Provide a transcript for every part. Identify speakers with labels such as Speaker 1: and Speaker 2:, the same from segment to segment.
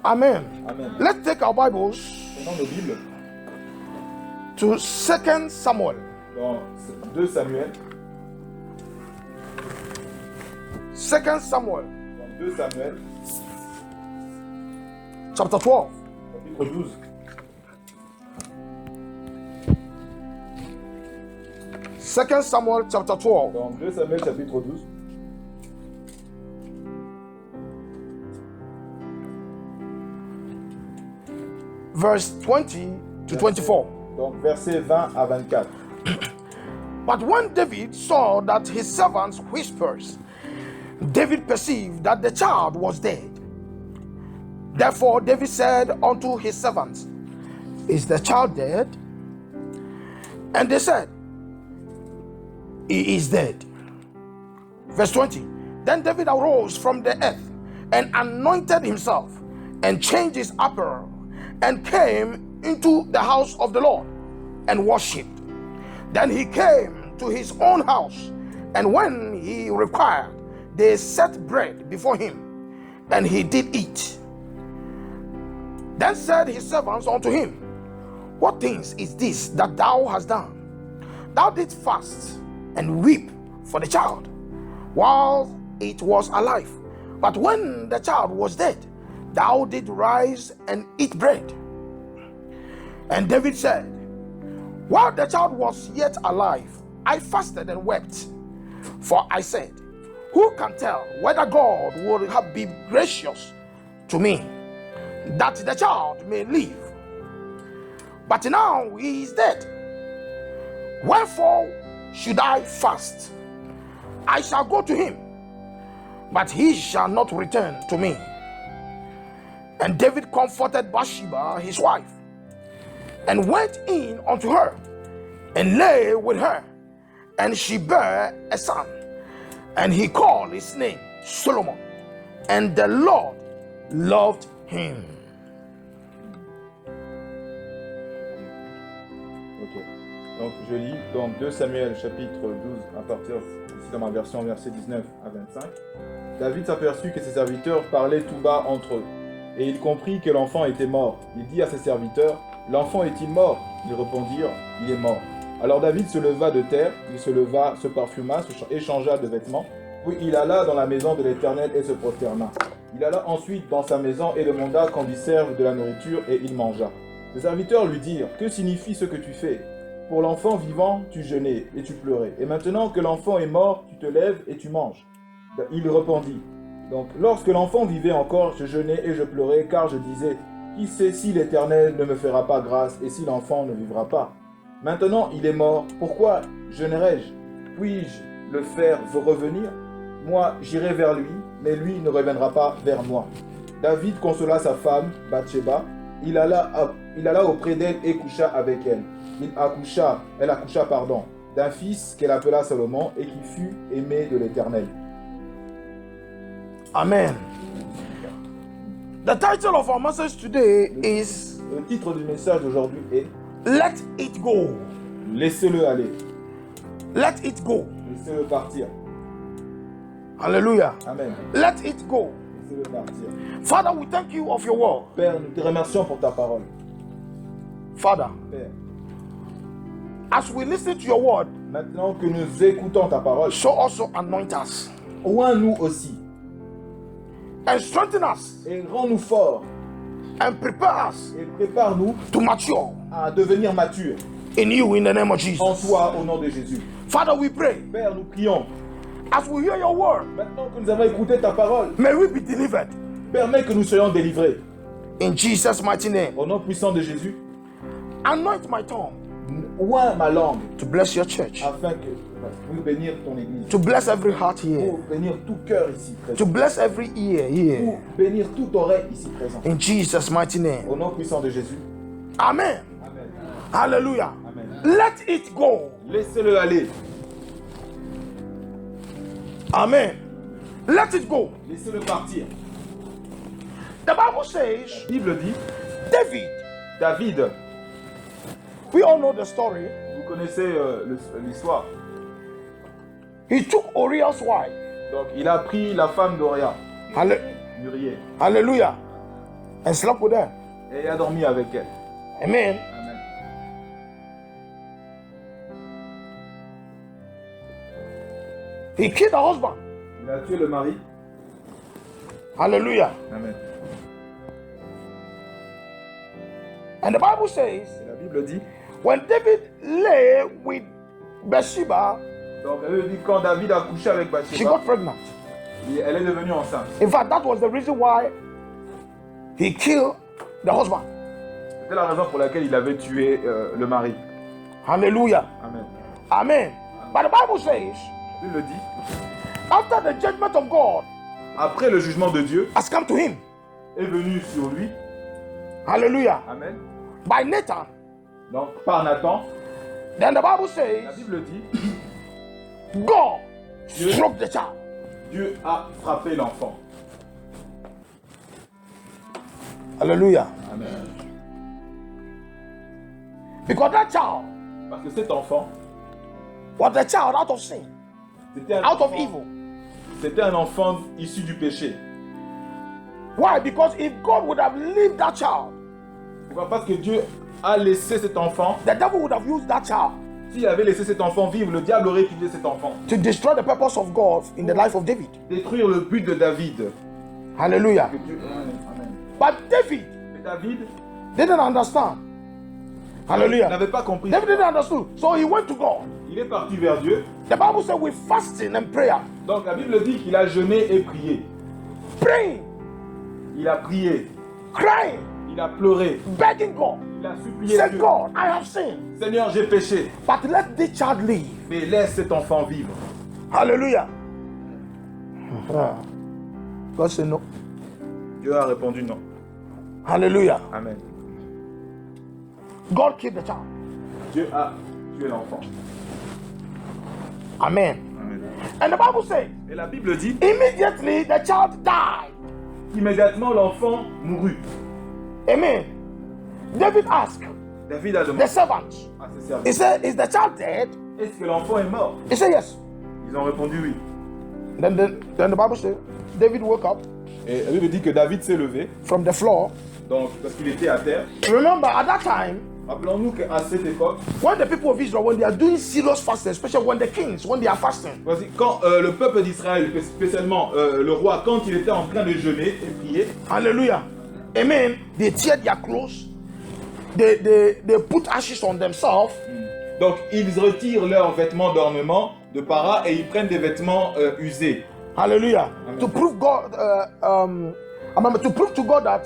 Speaker 1: Amen.
Speaker 2: Amen.
Speaker 1: Let's take our Bibles
Speaker 2: Prenons nos Bibles
Speaker 1: to 2 Samuel.
Speaker 2: dans 2 Samuel.
Speaker 1: 2 Samuel,
Speaker 2: Dans 2 Samuel,
Speaker 1: chapter 12.
Speaker 2: chapitre 12.
Speaker 1: Second Samuel, chapter 12.
Speaker 2: Dans 2 Samuel, chapitre 12.
Speaker 1: Verse 20 to 24.
Speaker 2: Donc versets 20 à 24.
Speaker 1: But when David saw that his servants whispers, David perceived that the child was dead. Therefore David said unto his servants, Is the child dead? And they said, He is dead. Verse 20. Then David arose from the earth and anointed himself and changed his apparel and came into the house of the Lord and worshipped. Then he came to his own house, and when he required, they set bread before him, and he did eat. Then said his servants unto him, What things is this that thou hast done? Thou didst fast and weep for the child while it was alive. But when the child was dead, thou didst rise and eat bread. And David said, While the child was yet alive, I fasted and wept. For I said, Who can tell whether God would have been gracious to me, that the child may live? But now he is dead. Wherefore should I fast? I shall go to him, but he shall not return to me. And David comforted Bathsheba his wife, and went in unto her, and lay with her, and she bare a son, and he called his name Solomon, and the Lord loved him.
Speaker 2: Ok. Donc je lis dans 2 Samuel chapitre 12 à partir, ici dans ma version, versets 19 à 25. David s'aperçut que ses serviteurs parlaient tout bas entre eux, et il comprit que l'enfant était mort. Il dit à ses serviteurs, L'enfant est-il mort? Ils répondirent, Il est mort. Alors David se leva de terre, il se leva, se parfuma, échangea de vêtements, puis il alla dans la maison de l'Éternel et se prosterna. Il alla ensuite dans sa maison et demanda qu'on lui serve de la nourriture, et il mangea. Les serviteurs lui dirent, Que signifie ce que tu fais? Pour l'enfant vivant, tu jeûnais et tu pleurais, et maintenant que l'enfant est mort, tu te lèves et tu manges. Il répondit, donc lorsque l'enfant vivait encore, je jeûnais et je pleurais, car je disais, Qui sait si l'Éternel ne me fera pas grâce et si l'enfant ne vivra pas? Maintenant il est mort, pourquoi jeûnerai-je? Puis-je le faire revenir? Moi j'irai vers lui, mais lui ne reviendra pas vers moi. David consola sa femme, Bathsheba. Il alla auprès d'elle et coucha avec elle. Elle accoucha, d'un fils qu'elle appela Salomon et qui fut aimé de l'Éternel.
Speaker 1: Amen. The title of our message today is
Speaker 2: Le titre du message d'aujourd'hui est
Speaker 1: Let it go.
Speaker 2: Laissez-le aller,
Speaker 1: Let it go.
Speaker 2: laissez-le partir.
Speaker 1: Hallelujah.
Speaker 2: Amen.
Speaker 1: Let it go.
Speaker 2: Laissez-le partir.
Speaker 1: Father, we thank you of your word.
Speaker 2: Père, nous te remercions pour ta parole.
Speaker 1: Father,
Speaker 2: Père,
Speaker 1: as we listen to your word,
Speaker 2: maintenant que nous écoutons ta parole,
Speaker 1: so also anoint us
Speaker 2: oins-nous aussi
Speaker 1: and strengthen us
Speaker 2: et rends-nous forts
Speaker 1: and prepare us
Speaker 2: et prépare-nous
Speaker 1: to mature
Speaker 2: à devenir matures
Speaker 1: in you in the name of
Speaker 2: en
Speaker 1: Jesus.
Speaker 2: toi au nom de Jésus.
Speaker 1: Father, we pray
Speaker 2: Père, nous prions,
Speaker 1: as we hear your word,
Speaker 2: maintenant que nous avons écouté ta parole,
Speaker 1: may we be delivered
Speaker 2: permets que nous soyons délivrés.
Speaker 1: in Jesus' mighty name.
Speaker 2: Au nom puissant de Jésus,
Speaker 1: Anoint my tongue
Speaker 2: oins ma langue
Speaker 1: to bless your church,
Speaker 2: afin que pour bénir ton église,
Speaker 1: to bless every heart here,
Speaker 2: pour bénir tout cœur ici
Speaker 1: to
Speaker 2: présent,
Speaker 1: bless every ear here,
Speaker 2: pour bénir toute oreille ici présente.
Speaker 1: in Jesus' mighty name.
Speaker 2: Au nom puissant de Jésus.
Speaker 1: Amen.
Speaker 2: Amen.
Speaker 1: Hallelujah.
Speaker 2: Amen.
Speaker 1: Let it go.
Speaker 2: Laissez-le aller.
Speaker 1: Amen. Let it go.
Speaker 2: Laissez-le partir.
Speaker 1: The Bible says,
Speaker 2: La Bible dit,
Speaker 1: David,
Speaker 2: David,
Speaker 1: we all know the story.
Speaker 2: vous connaissez l'histoire.
Speaker 1: He took Uriah's wife.
Speaker 2: Donc il a pris la femme d'Oria,
Speaker 1: Halle-
Speaker 2: Uriah.
Speaker 1: Hallelujah. and slept with her.
Speaker 2: et a dormi avec elle.
Speaker 1: Amen.
Speaker 2: Amen.
Speaker 1: He killed her husband.
Speaker 2: Il a tué le mari.
Speaker 1: Hallelujah.
Speaker 2: Amen.
Speaker 1: And the Bible says,
Speaker 2: Et la Bible dit,
Speaker 1: when David lay with Bathsheba,
Speaker 2: donc elle dit quand David a couché avec
Speaker 1: she
Speaker 2: Bathsheba,
Speaker 1: got pregnant.
Speaker 2: elle est devenue enceinte.
Speaker 1: In fact, that was the reason why he killed the husband.
Speaker 2: C'était la raison pour laquelle il avait tué le mari.
Speaker 1: Hallelujah.
Speaker 2: Amen.
Speaker 1: Amen. But the Bible says,
Speaker 2: La Bible dit,
Speaker 1: after the judgment of God
Speaker 2: après le jugement de Dieu
Speaker 1: has come to him,
Speaker 2: est venu sur lui.
Speaker 1: hallelujah,
Speaker 2: Amen.
Speaker 1: by Nathan,
Speaker 2: Donc par Nathan,
Speaker 1: then the Bible
Speaker 2: la
Speaker 1: says,
Speaker 2: Bible dit,
Speaker 1: God
Speaker 2: Dieu-
Speaker 1: struck the child.
Speaker 2: Dieu a frappé l'enfant.
Speaker 1: Hallelujah.
Speaker 2: Amen.
Speaker 1: Because that child
Speaker 2: Parce que cet enfant,
Speaker 1: was a child out of sin,
Speaker 2: c'était un,
Speaker 1: out of
Speaker 2: enfant-
Speaker 1: evil.
Speaker 2: c'était un enfant issu du péché.
Speaker 1: Why? Because if God would have left that child,
Speaker 2: Pourquoi? Parce que Dieu a laissé cet enfant.
Speaker 1: the devil would have used that child
Speaker 2: S'il avait laissé cet enfant vivre, le diable aurait utilisé cet enfant.
Speaker 1: to destroy the purpose of God in the life of David.
Speaker 2: Détruire le but de David.
Speaker 1: Hallelujah.
Speaker 2: Que Dieu- Amen.
Speaker 1: But David
Speaker 2: Mais David
Speaker 1: didn't understand. Hallelujah.
Speaker 2: n'avait pas compris.
Speaker 1: David didn't understand. So he went to God.
Speaker 2: Il est parti vers Dieu.
Speaker 1: The Bible says with fasting and prayer,
Speaker 2: Donc la Bible dit qu'il a jeûné et prié.
Speaker 1: praying,
Speaker 2: Il a prié.
Speaker 1: crying,
Speaker 2: Il a pleuré.
Speaker 1: begging God.
Speaker 2: Il a supplié
Speaker 1: Say,
Speaker 2: Dieu.
Speaker 1: God, I have sinned,
Speaker 2: Seigneur, j'ai péché.
Speaker 1: but let this child live.
Speaker 2: Mais laisse cet enfant vivre.
Speaker 1: Hallelujah. God said no.
Speaker 2: Dieu a répondu non.
Speaker 1: Hallelujah.
Speaker 2: Amen.
Speaker 1: God killed the child.
Speaker 2: Dieu a tué l'enfant.
Speaker 1: Amen.
Speaker 2: Amen.
Speaker 1: And the Bible says,
Speaker 2: Et la Bible dit,
Speaker 1: immediately the child died.
Speaker 2: immédiatement l'enfant mourut.
Speaker 1: Amen. David asked
Speaker 2: David a
Speaker 1: the
Speaker 2: demandé
Speaker 1: servants,
Speaker 2: à ses
Speaker 1: he
Speaker 2: serviteurs,
Speaker 1: said, is the child dead?
Speaker 2: est-ce que l'enfant est mort?
Speaker 1: He said, yes.
Speaker 2: Ils ont répondu oui.
Speaker 1: Then the Bible says, David woke up
Speaker 2: Et la Bible dit que David s'est levé,
Speaker 1: from the floor.
Speaker 2: donc parce qu'il était à terre.
Speaker 1: Remember, at that time,
Speaker 2: Rappelons-nous qu'à cette époque,
Speaker 1: when the people of Israel, when they are doing serious fasting, especially when the kings, when they are fasting,
Speaker 2: voici, quand le peuple d'Israël, spécialement le roi, quand il était en train de jeûner et prier,
Speaker 1: hallelujah, amen, they tear their clothes, they put ashes on themselves,
Speaker 2: donc ils retirent leurs vêtements d'ornement de para et ils prennent des vêtements usés.
Speaker 1: hallelujah,
Speaker 2: Amen.
Speaker 1: to prove God, to prove to God that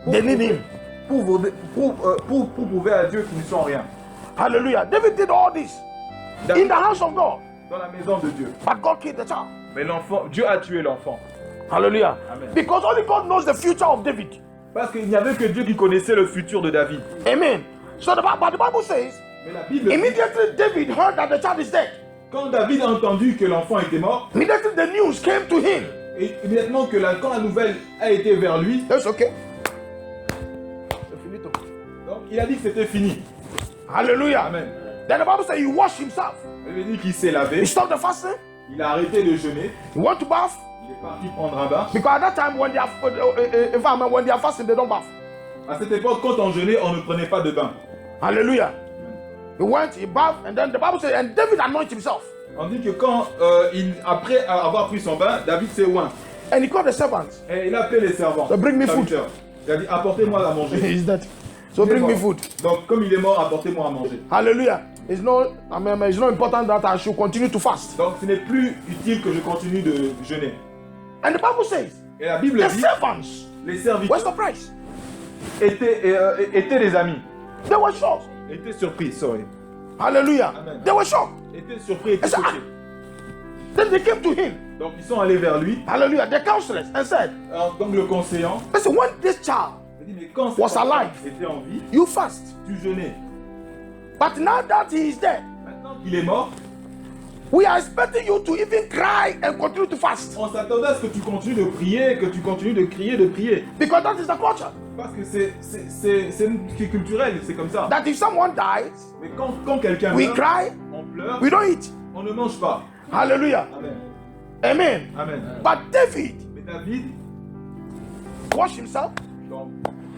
Speaker 1: they need him.
Speaker 2: Pour prouver à Dieu qu'ils ne sont rien.
Speaker 1: Hallelujah. David did all this in the house of God,
Speaker 2: Dans la maison de Dieu.
Speaker 1: but God killed the child.
Speaker 2: Mais l'enfant, Dieu a tué l'enfant.
Speaker 1: Hallelujah.
Speaker 2: Amen.
Speaker 1: Because only God knows the future of David.
Speaker 2: Parce qu'il n'y avait que Dieu qui connaissait le futur de David.
Speaker 1: Amen. So but the Bible says,
Speaker 2: Mais la Bible dit,
Speaker 1: immediately David heard that the child is dead.
Speaker 2: quand David a entendu que l'enfant était mort,
Speaker 1: Immediately the news came to him.
Speaker 2: et immédiatement que quand la nouvelle a été vers lui,
Speaker 1: That's okay. C'est finito.
Speaker 2: donc il a dit que c'était fini.
Speaker 1: Hallelujah.
Speaker 2: Amen.
Speaker 1: Then the Bible says he washed himself.
Speaker 2: Il dit qu'il s'est
Speaker 1: He
Speaker 2: lavé,
Speaker 1: stopped the fasting.
Speaker 2: il a arrêté de jeûner,
Speaker 1: He went to bath.
Speaker 2: il est parti prendre un bain.
Speaker 1: Because at that time when they are when they are fasting, they don't bath.
Speaker 2: À cette époque, quand on jeûnait, on ne prenait pas de bain.
Speaker 1: Hallelujah. He went, he bathed, and then the Bible says, and David anointed himself.
Speaker 2: On dit que quand, après avoir pris son bain, David s'est oint.
Speaker 1: And he called the servants.
Speaker 2: Et il a appelé les servants.
Speaker 1: So bring me food.
Speaker 2: serviteurs. Il a dit, apportez-moi à manger.
Speaker 1: He's dead. So
Speaker 2: Il est
Speaker 1: bring me
Speaker 2: mort.
Speaker 1: food.
Speaker 2: Donc, comme il est mort, apportez-moi à manger.
Speaker 1: Hallelujah. It's not important that I should continue to fast.
Speaker 2: Donc, ce n'est plus utile que je continue de jeûner.
Speaker 1: And the Bible says,
Speaker 2: Et la Bible
Speaker 1: the
Speaker 2: dit,
Speaker 1: servants
Speaker 2: les
Speaker 1: were
Speaker 2: serviteurs
Speaker 1: surprised.
Speaker 2: étaient des amis.
Speaker 1: They were shocked.
Speaker 2: Étaient surpris, sorry.
Speaker 1: Hallelujah.
Speaker 2: Amen.
Speaker 1: They were shocked.
Speaker 2: Étaient surpris, étaient
Speaker 1: Et ça-
Speaker 2: choqués.
Speaker 1: Then they came to him.
Speaker 2: Donc, ils sont allés vers lui.
Speaker 1: Hallelujah. The counselors and said,
Speaker 2: Alors, donc, le conseillant,
Speaker 1: listen, when this child,
Speaker 2: il dit, mais quand cet
Speaker 1: Was
Speaker 2: enfant
Speaker 1: alive.
Speaker 2: était en vie,
Speaker 1: you fast.
Speaker 2: tu jeûnais.
Speaker 1: But now that he is dead,
Speaker 2: Maintenant qu'il est mort,
Speaker 1: we are expecting you to even cry and continue to fast.
Speaker 2: on s'attendait à ce que tu continues de prier, que tu continues de crier, de prier.
Speaker 1: Because that is the culture.
Speaker 2: Parce que c'est culturel, c'est comme ça.
Speaker 1: That if someone dies,
Speaker 2: Mais quand quelqu'un
Speaker 1: we
Speaker 2: meurt,
Speaker 1: cry,
Speaker 2: on pleure,
Speaker 1: we don't eat.
Speaker 2: on ne mange pas.
Speaker 1: Hallelujah.
Speaker 2: Amen.
Speaker 1: Amen.
Speaker 2: Amen.
Speaker 1: But David
Speaker 2: Mais David
Speaker 1: washed himself,
Speaker 2: Donc,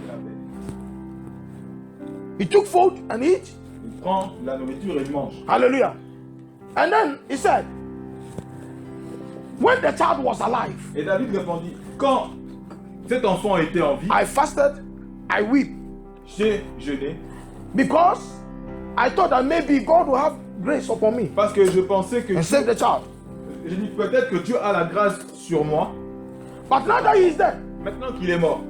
Speaker 2: il avait.
Speaker 1: He took food and eat.
Speaker 2: Il prend la nourriture et il mange.
Speaker 1: Hallelujah. And then he said, when the child was alive,
Speaker 2: Et David répondit, quand cet enfant était en vie,
Speaker 1: I fasted, I weep,
Speaker 2: j'ai jeûné
Speaker 1: because I thought that maybe God will have grace upon me
Speaker 2: parce que je pensais que
Speaker 1: and save the child.
Speaker 2: je dis peut-être que Dieu a la grâce sur moi.
Speaker 1: But now that he is dead,
Speaker 2: Maintenant qu'il est mort,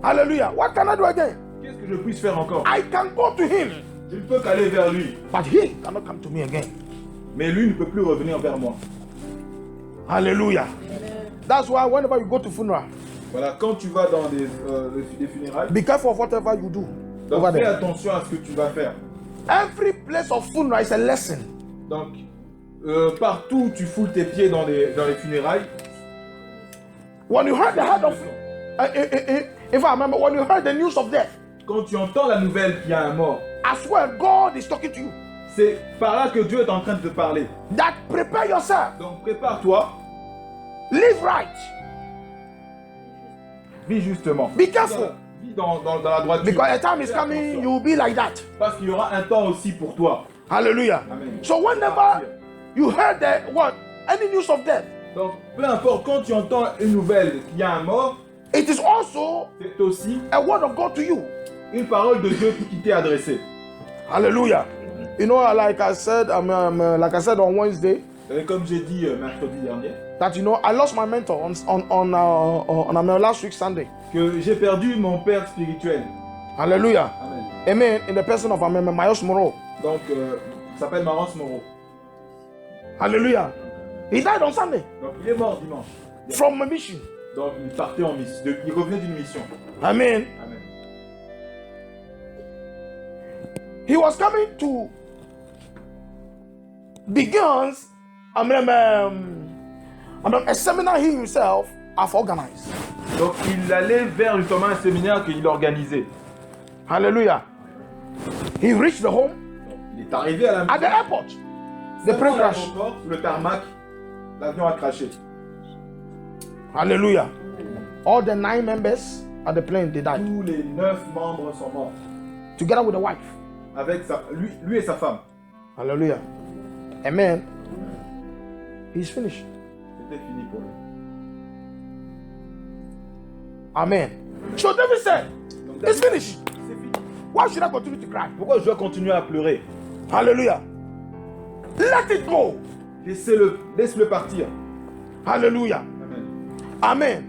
Speaker 1: hallelujah, what can I do again?
Speaker 2: qu'est-ce que je puisse faire encore?
Speaker 1: I can go to him,
Speaker 2: Je ne peux qu'aller vers lui,
Speaker 1: but he cannot come to me again.
Speaker 2: mais lui ne peut plus revenir vers moi.
Speaker 1: Hallelujah. That's why whenever you go to funeral,
Speaker 2: Voilà, quand tu vas dans des funérailles,
Speaker 1: be careful of whatever you do
Speaker 2: donc
Speaker 1: over
Speaker 2: fais
Speaker 1: there.
Speaker 2: attention à ce que tu vas faire.
Speaker 1: Every place of funeral is a lesson.
Speaker 2: Donc, partout où tu foules tes pieds dans les funérailles,
Speaker 1: When you heard the head of, if I remember, when you heard the news of death,
Speaker 2: quand tu entends la nouvelle qu'il y a un mort,
Speaker 1: as well, God is talking to you.
Speaker 2: c'est par là que Dieu est en train de te parler.
Speaker 1: That prepare yourself,
Speaker 2: Donc prépare-toi,
Speaker 1: live right,
Speaker 2: vis justement.
Speaker 1: be careful,
Speaker 2: Vis dans la droiture.
Speaker 1: because a time is
Speaker 2: Fais
Speaker 1: coming,
Speaker 2: attention.
Speaker 1: you will be like that.
Speaker 2: Parce qu'il y aura un temps aussi pour toi.
Speaker 1: Hallelujah.
Speaker 2: Amen.
Speaker 1: So whenever you heard any news of death,
Speaker 2: Donc, peu importe, quand tu entends une nouvelle qu'il y a un mort,
Speaker 1: it is also
Speaker 2: c'est aussi
Speaker 1: a word of God to you.
Speaker 2: une parole de Dieu qui t'est adressée.
Speaker 1: Hallelujah. You know, like I said on Wednesday,
Speaker 2: Et comme j'ai dit mercredi dernier,
Speaker 1: that I lost my mentor on last week Sunday.
Speaker 2: que j'ai perdu mon père spirituel.
Speaker 1: Hallelujah.
Speaker 2: Amen.
Speaker 1: Amen. In the person of Mayos Moro.
Speaker 2: Donc, il s'appelle Marance Moreau.
Speaker 1: Hallelujah. He died on Sunday
Speaker 2: Donc, il est mort dimanche.
Speaker 1: from a mission.
Speaker 2: Donc, il partait en mission. Il revenait d'une mission.
Speaker 1: Amen.
Speaker 2: Amen.
Speaker 1: He was coming to begin a seminar he himself have organized.
Speaker 2: Donc, il allait vers justement un séminaire qu'il organisait.
Speaker 1: Hallelujah. He reached the home
Speaker 2: Il est arrivé à la
Speaker 1: at the airport. The plane crashed.
Speaker 2: l'aéroport, sur le tarmac, l'avion a craché.
Speaker 1: Hallelujah. All the 9 members at the plane, they died.
Speaker 2: Tous les 9 membres sont morts.
Speaker 1: Together with the wife.
Speaker 2: Avec lui et sa femme.
Speaker 1: Hallelujah. Amen. He's finished.
Speaker 2: C'était fini pour lui.
Speaker 1: Amen. So David said,
Speaker 2: Donc,
Speaker 1: it's
Speaker 2: David,
Speaker 1: finished.
Speaker 2: c'est fini.
Speaker 1: Why should I continue to cry?
Speaker 2: Pourquoi je dois continuer à pleurer?
Speaker 1: Hallelujah. Let it go.
Speaker 2: Laisse-le partir.
Speaker 1: Hallelujah.
Speaker 2: Amen.
Speaker 1: Amen.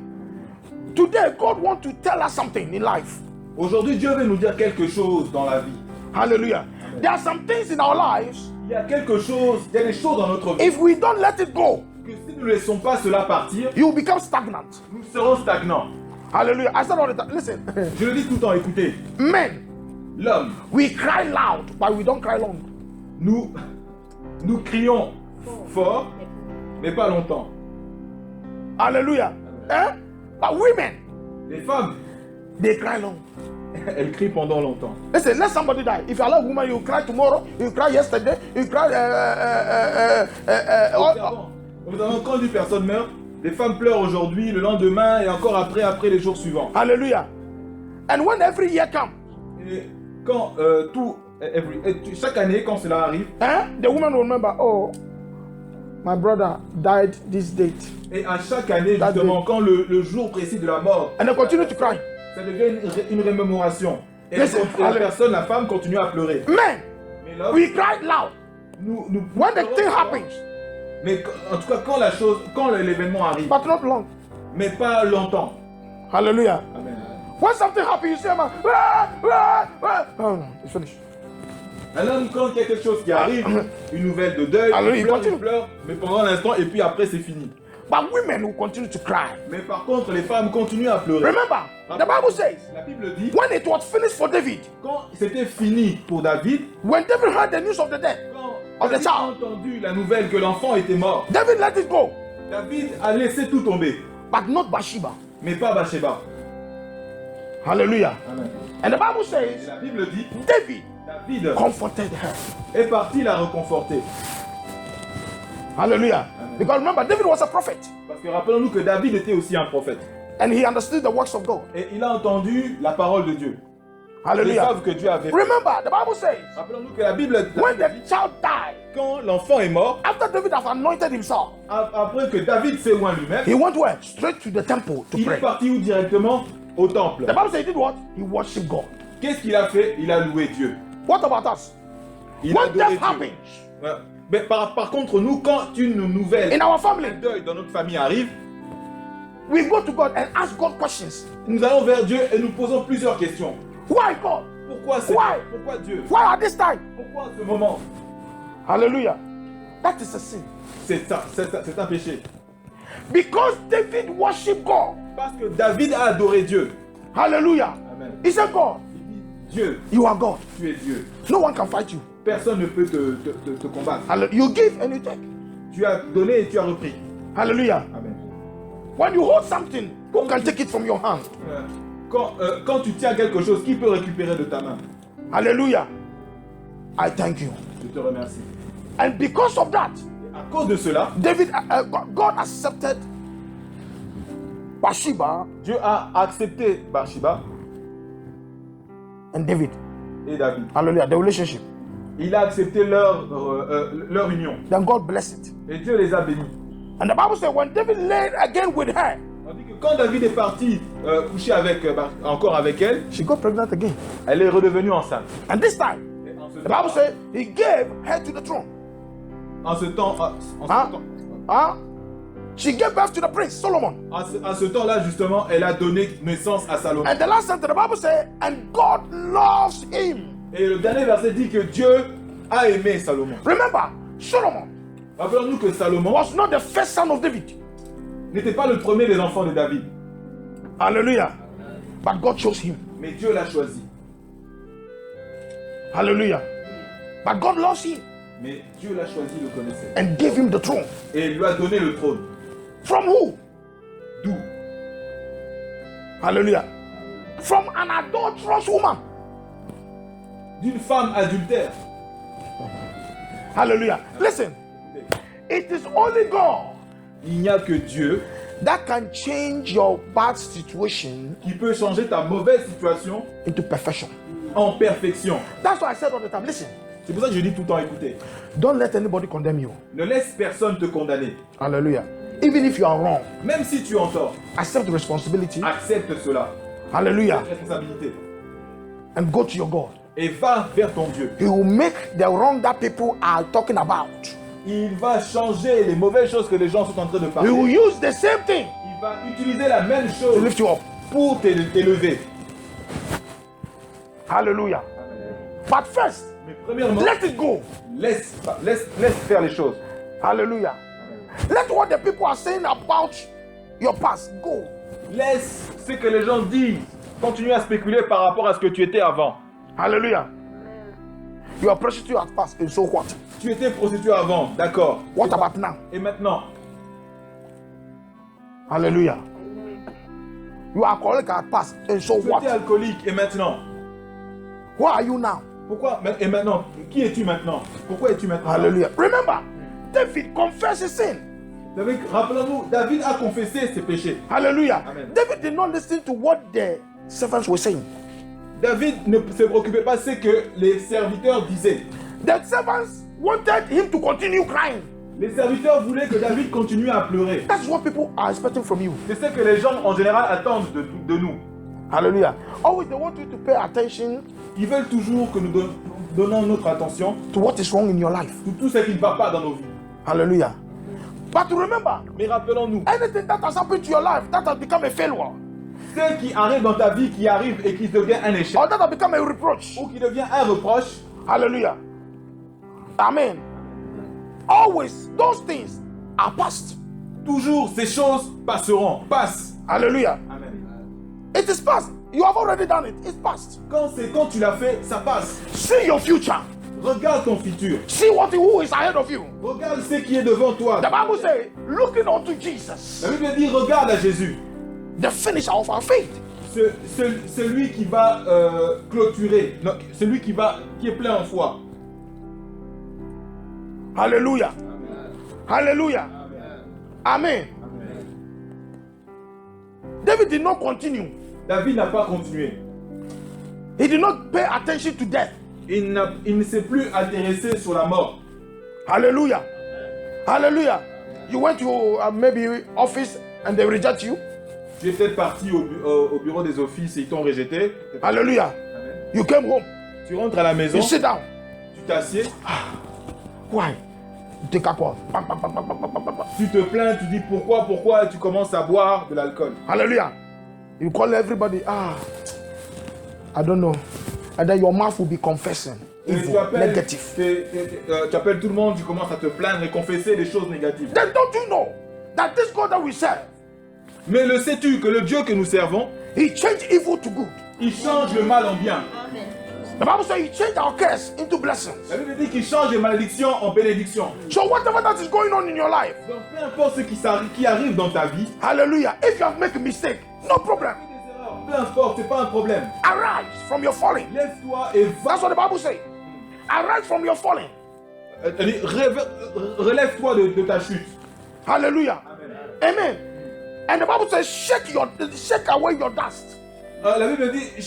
Speaker 1: Today, God wants to tell us something in life.
Speaker 2: Aujourd'hui, Dieu veut nous dire quelque chose dans la vie.
Speaker 1: Hallelujah. There are some things in our lives.
Speaker 2: Il y a des choses dans notre vie.
Speaker 1: If we don't let it go,
Speaker 2: Que si nous ne laissons pas cela partir,
Speaker 1: you will become stagnant.
Speaker 2: nous serons stagnants.
Speaker 1: Hallelujah. I said all the time. Listen,
Speaker 2: Je le dis tout le temps, écoutez.
Speaker 1: men,
Speaker 2: L'homme,
Speaker 1: we cry loud, but we don't cry long.
Speaker 2: nous crions fort, mais pas longtemps.
Speaker 1: Hallelujah. Eh? But women,
Speaker 2: Les femmes,
Speaker 1: they cry long.
Speaker 2: elles crient pendant longtemps.
Speaker 1: Listen, let somebody die. If you are a woman, you cry tomorrow, you cry yesterday, you cry.
Speaker 2: Observons, quand une personne meurt, les femmes pleurent aujourd'hui, le lendemain et encore après les jours suivants.
Speaker 1: Hallelujah. And when every year comes,
Speaker 2: Et quand chaque année, quand cela arrive,
Speaker 1: the woman will remember, oh, my brother died this date.
Speaker 2: et à chaque année, justement, quand le jour précis de la mort,
Speaker 1: And they continue to cry.
Speaker 2: ça devient une remémoration. Et la femme continue à pleurer.
Speaker 1: Men,
Speaker 2: Mais l'homme,
Speaker 1: we cry loud.
Speaker 2: nous
Speaker 1: When the
Speaker 2: pleurons
Speaker 1: thing
Speaker 2: fort.
Speaker 1: happens,
Speaker 2: Mais en tout cas, quand l'événement arrive,
Speaker 1: but not long.
Speaker 2: mais pas longtemps.
Speaker 1: Hallelujah.
Speaker 2: Amen.
Speaker 1: When something happens, you say, man, it's finished.
Speaker 2: Alors, quand il y a quelque chose qui arrive, une nouvelle de deuil,
Speaker 1: Alors,
Speaker 2: il
Speaker 1: il
Speaker 2: pleure,
Speaker 1: continue.
Speaker 2: il pleure, mais pendant l'instant, et puis après, c'est fini.
Speaker 1: But women will continue to cry.
Speaker 2: Mais par contre, les femmes continuent à pleurer.
Speaker 1: Remember, the Bible says,
Speaker 2: La Bible dit,
Speaker 1: when it was finished for David,
Speaker 2: quand c'était fini pour David,
Speaker 1: when David heard the news of the death,
Speaker 2: quand
Speaker 1: Of the
Speaker 2: David a
Speaker 1: child.
Speaker 2: entendu la nouvelle que l'enfant était mort,
Speaker 1: David let it go,
Speaker 2: David a laissé tout tomber,
Speaker 1: but not Bathsheba.
Speaker 2: mais pas Bathsheba.
Speaker 1: Hallelujah.
Speaker 2: Amen.
Speaker 1: And the Bible
Speaker 2: Et
Speaker 1: says,
Speaker 2: la Bible dit,
Speaker 1: David
Speaker 2: David
Speaker 1: comforted her.
Speaker 2: est parti la réconforter.
Speaker 1: Hallelujah.
Speaker 2: Amen.
Speaker 1: Because remember, David was a prophet.
Speaker 2: Parce que rappelons-nous que David était aussi un prophète.
Speaker 1: And he understood the works of God.
Speaker 2: Et il a entendu la parole de Dieu. Les
Speaker 1: Hallelujah.
Speaker 2: œuvres que Dieu avait fait.
Speaker 1: Remember, the Bible says,
Speaker 2: Rappelons-nous que la Bible,
Speaker 1: when the child died,
Speaker 2: quand l'enfant est mort,
Speaker 1: after David has anointed himself,
Speaker 2: après que David s'est oint lui-même,
Speaker 1: he went where? Straight to the temple to
Speaker 2: il est
Speaker 1: pray.
Speaker 2: parti où directement? Au temple.
Speaker 1: The Bible says he did what? He worshiped God.
Speaker 2: Qu'est-ce qu'il a fait? Il a loué Dieu.
Speaker 1: What about us?
Speaker 2: Il a
Speaker 1: When
Speaker 2: adoré
Speaker 1: death
Speaker 2: Dieu.
Speaker 1: happens
Speaker 2: Ouais. Mais par contre, nous, quand une nouvelle,
Speaker 1: in our family,
Speaker 2: un deuil dans notre famille arrive,
Speaker 1: we go to God and ask God questions.
Speaker 2: nous allons vers Dieu et nous posons plusieurs questions.
Speaker 1: Why God?
Speaker 2: Pourquoi c'est
Speaker 1: Why?
Speaker 2: Pourquoi Dieu?
Speaker 1: Why at this time?
Speaker 2: Pourquoi à ce moment?
Speaker 1: Hallelujah. That is a sin.
Speaker 2: C'est un péché.
Speaker 1: Because David worshiped God.
Speaker 2: Parce que David a adoré Dieu.
Speaker 1: Hallelujah.
Speaker 2: Amen.
Speaker 1: He said, God,
Speaker 2: Il dit, Dieu,
Speaker 1: you are God.
Speaker 2: tu es Dieu.
Speaker 1: No one can fight you.
Speaker 2: Personne ne peut te combattre.
Speaker 1: You give and you take.
Speaker 2: Tu as donné et tu as repris.
Speaker 1: Hallelujah.
Speaker 2: Amen.
Speaker 1: When you hold something, who can take it from your hand?
Speaker 2: Quand tu tiens quelque chose, qui peut récupérer de ta main?
Speaker 1: Hallelujah. I thank you.
Speaker 2: Je te remercie.
Speaker 1: And because of that,
Speaker 2: À cause de cela,
Speaker 1: God accepted Bathsheba
Speaker 2: Dieu a accepté Bathsheba
Speaker 1: and David.
Speaker 2: et David.
Speaker 1: Hallelujah. The relationship.
Speaker 2: Il a accepté leur union.
Speaker 1: Then God blessed it.
Speaker 2: Et Dieu les a bénis.
Speaker 1: And the Bible says when David laid again with her,
Speaker 2: On dit que quand David est parti coucher encore avec elle,
Speaker 1: she got pregnant again.
Speaker 2: elle est redevenue enceinte.
Speaker 1: And this time,
Speaker 2: Et en ce
Speaker 1: the Bible
Speaker 2: temps,
Speaker 1: says he gave her to the throne. She gave birth to the prince Solomon.
Speaker 2: À ce temps-là, justement, elle a donné naissance à Salomon.
Speaker 1: And the last sentence, the Bible says, and God loves him.
Speaker 2: Et le dernier verset dit que Dieu a aimé Salomon.
Speaker 1: Remember, Solomon
Speaker 2: Rappelons-nous que Salomon
Speaker 1: was not the first son of David.
Speaker 2: n'était pas le premier des enfants de David.
Speaker 1: Hallelujah. But God chose him.
Speaker 2: Mais Dieu l'a choisi.
Speaker 1: Hallelujah. But God loves him
Speaker 2: Mais Dieu l'a choisi, le connaissait.
Speaker 1: and gave him the throne.
Speaker 2: Et il lui a donné le trône.
Speaker 1: From who?
Speaker 2: D'où?
Speaker 1: Hallelujah. From an adulterous woman.
Speaker 2: D'une femme adultère.
Speaker 1: Hallelujah. Listen, it is only God
Speaker 2: Il n'y a que Dieu
Speaker 1: that can change your bad situation
Speaker 2: qui peut changer ta mauvaise situation
Speaker 1: into perfection.
Speaker 2: en perfection.
Speaker 1: That's why I said all the time, listen,
Speaker 2: C'est pour ça que je dis tout le temps, écoutez,
Speaker 1: don't let anybody condemn you.
Speaker 2: ne laisse personne te condamner.
Speaker 1: Hallelujah. Even if you are wrong,
Speaker 2: Même si tu es en tort,
Speaker 1: accept the responsibility.
Speaker 2: accepte cela.
Speaker 1: Hallelujah.
Speaker 2: Cette responsabilité.
Speaker 1: And go to your God.
Speaker 2: Et va vers ton Dieu.
Speaker 1: He will make the wrong that people are talking about.
Speaker 2: Il va changer les mauvaises choses que les gens sont en train de
Speaker 1: He
Speaker 2: parler.
Speaker 1: will use the same thing
Speaker 2: Il va utiliser la même
Speaker 1: to
Speaker 2: chose
Speaker 1: lift you up.
Speaker 2: pour t'élever.
Speaker 1: Hallelujah. But first,
Speaker 2: Mais premièrement,
Speaker 1: let it go.
Speaker 2: laisse faire les choses.
Speaker 1: Hallelujah. Let what the people are saying about your past go.
Speaker 2: Laisse ce que les gens disent. Continue à spéculer par rapport à ce que tu étais avant.
Speaker 1: Hallelujah. You are prostitute at past, and so what?
Speaker 2: Tu étais prostituée avant, d'accord.
Speaker 1: What about now?
Speaker 2: Et maintenant,
Speaker 1: Hallelujah. You are alcoholic at past, and so
Speaker 2: tu
Speaker 1: what?
Speaker 2: étais alcoolique et maintenant.
Speaker 1: Who are you now?
Speaker 2: Pourquoi? Et maintenant, qui es-tu maintenant? Pourquoi es-tu maintenant?
Speaker 1: Hallelujah. Remember, David confessed his sin.
Speaker 2: Rappelons-nous, David a confessé ses péchés.
Speaker 1: Hallelujah.
Speaker 2: Amen.
Speaker 1: David did not listen to what the servants were saying.
Speaker 2: David ne se préoccupait pas de ce que les serviteurs disaient.
Speaker 1: The servants wanted him to continue crying.
Speaker 2: Les serviteurs voulaient que David continue à pleurer.
Speaker 1: That's what people are expecting from you.
Speaker 2: C'est ce que les gens en général attendent de nous.
Speaker 1: Hallelujah. Always they want you to pay attention
Speaker 2: Ils veulent toujours que nous donnons notre attention
Speaker 1: to what is wrong in your life.
Speaker 2: sur tout ce qui ne va pas dans nos vies.
Speaker 1: Hallelujah. But remember,
Speaker 2: Mais rappelons-nous,
Speaker 1: anything that has happened to your life that has become a failure
Speaker 2: ce qui arrive dans ta vie, qui arrive et qui devient un échec,
Speaker 1: or that has become a reproach.
Speaker 2: ou qui devient un reproche,
Speaker 1: Hallelujah. Amen. Always those things are past.
Speaker 2: toujours ces choses passeront, passent.
Speaker 1: Hallelujah.
Speaker 2: Amen.
Speaker 1: It is past. You have already done it. It's past.
Speaker 2: Quand tu l'as fait, ça passe.
Speaker 1: See your future.
Speaker 2: Regarde ton futur.
Speaker 1: See who is ahead of you.
Speaker 2: Regarde ce qui est devant toi.
Speaker 1: The Bible says, looking unto Jesus,
Speaker 2: La Bible dit, regarde à Jésus.
Speaker 1: the finisher of our faith.
Speaker 2: Celui qui va clôturer, non, celui qui est plein en foi.
Speaker 1: Hallelujah.
Speaker 2: Amen.
Speaker 1: Hallelujah.
Speaker 2: Amen.
Speaker 1: Amen.
Speaker 2: Amen.
Speaker 1: David did not continue.
Speaker 2: David n'a pas continué.
Speaker 1: He did not pay attention to death.
Speaker 2: Il ne s'est plus intéressé sur la mort.
Speaker 1: Hallelujah. Hallelujah. You went to maybe office and they reject you.
Speaker 2: Tu es peut-être parti au bureau des offices et ils t'ont rejeté.
Speaker 1: Hallelujah.
Speaker 2: Amen.
Speaker 1: You came home.
Speaker 2: Tu rentres à la maison,
Speaker 1: You sit down.
Speaker 2: tu t'assieds,
Speaker 1: Why? You take alcohol.
Speaker 2: tu te plains, tu dis pourquoi, et tu commences à boire de l'alcool.
Speaker 1: Hallelujah. You call everybody. I don't know. And then your mouth will be confessing.
Speaker 2: Et
Speaker 1: Evil,
Speaker 2: tu appelles,
Speaker 1: negative.
Speaker 2: tu appelles tout le monde, tu commences à te plaindre et confesser des choses négatives.
Speaker 1: Then don't you know that this God that we serve,
Speaker 2: Mais le sais-tu que le Dieu que nous servons,
Speaker 1: He changed evil to good.
Speaker 2: il change le mal en bien.
Speaker 1: The Bible says He changed our curse into blessings.
Speaker 2: La Bible dit qu'il change les malédictions en bénédictions.
Speaker 1: So whatever that is going on in your life,
Speaker 2: Donc peu importe ce qui arrive dans ta vie,
Speaker 1: hallelujah, if you have made a mistake, no problem.
Speaker 2: peu importe, c'est pas un problème.
Speaker 1: Arise from your falling.
Speaker 2: Lève-toi et va.
Speaker 1: That's what the Bible says. Arise from your falling.
Speaker 2: Relève-toi de ta chute.
Speaker 1: Hallelujah.
Speaker 2: Amen.
Speaker 1: Amen. And the Bible says, shake away your dust.
Speaker 2: La Bible dit,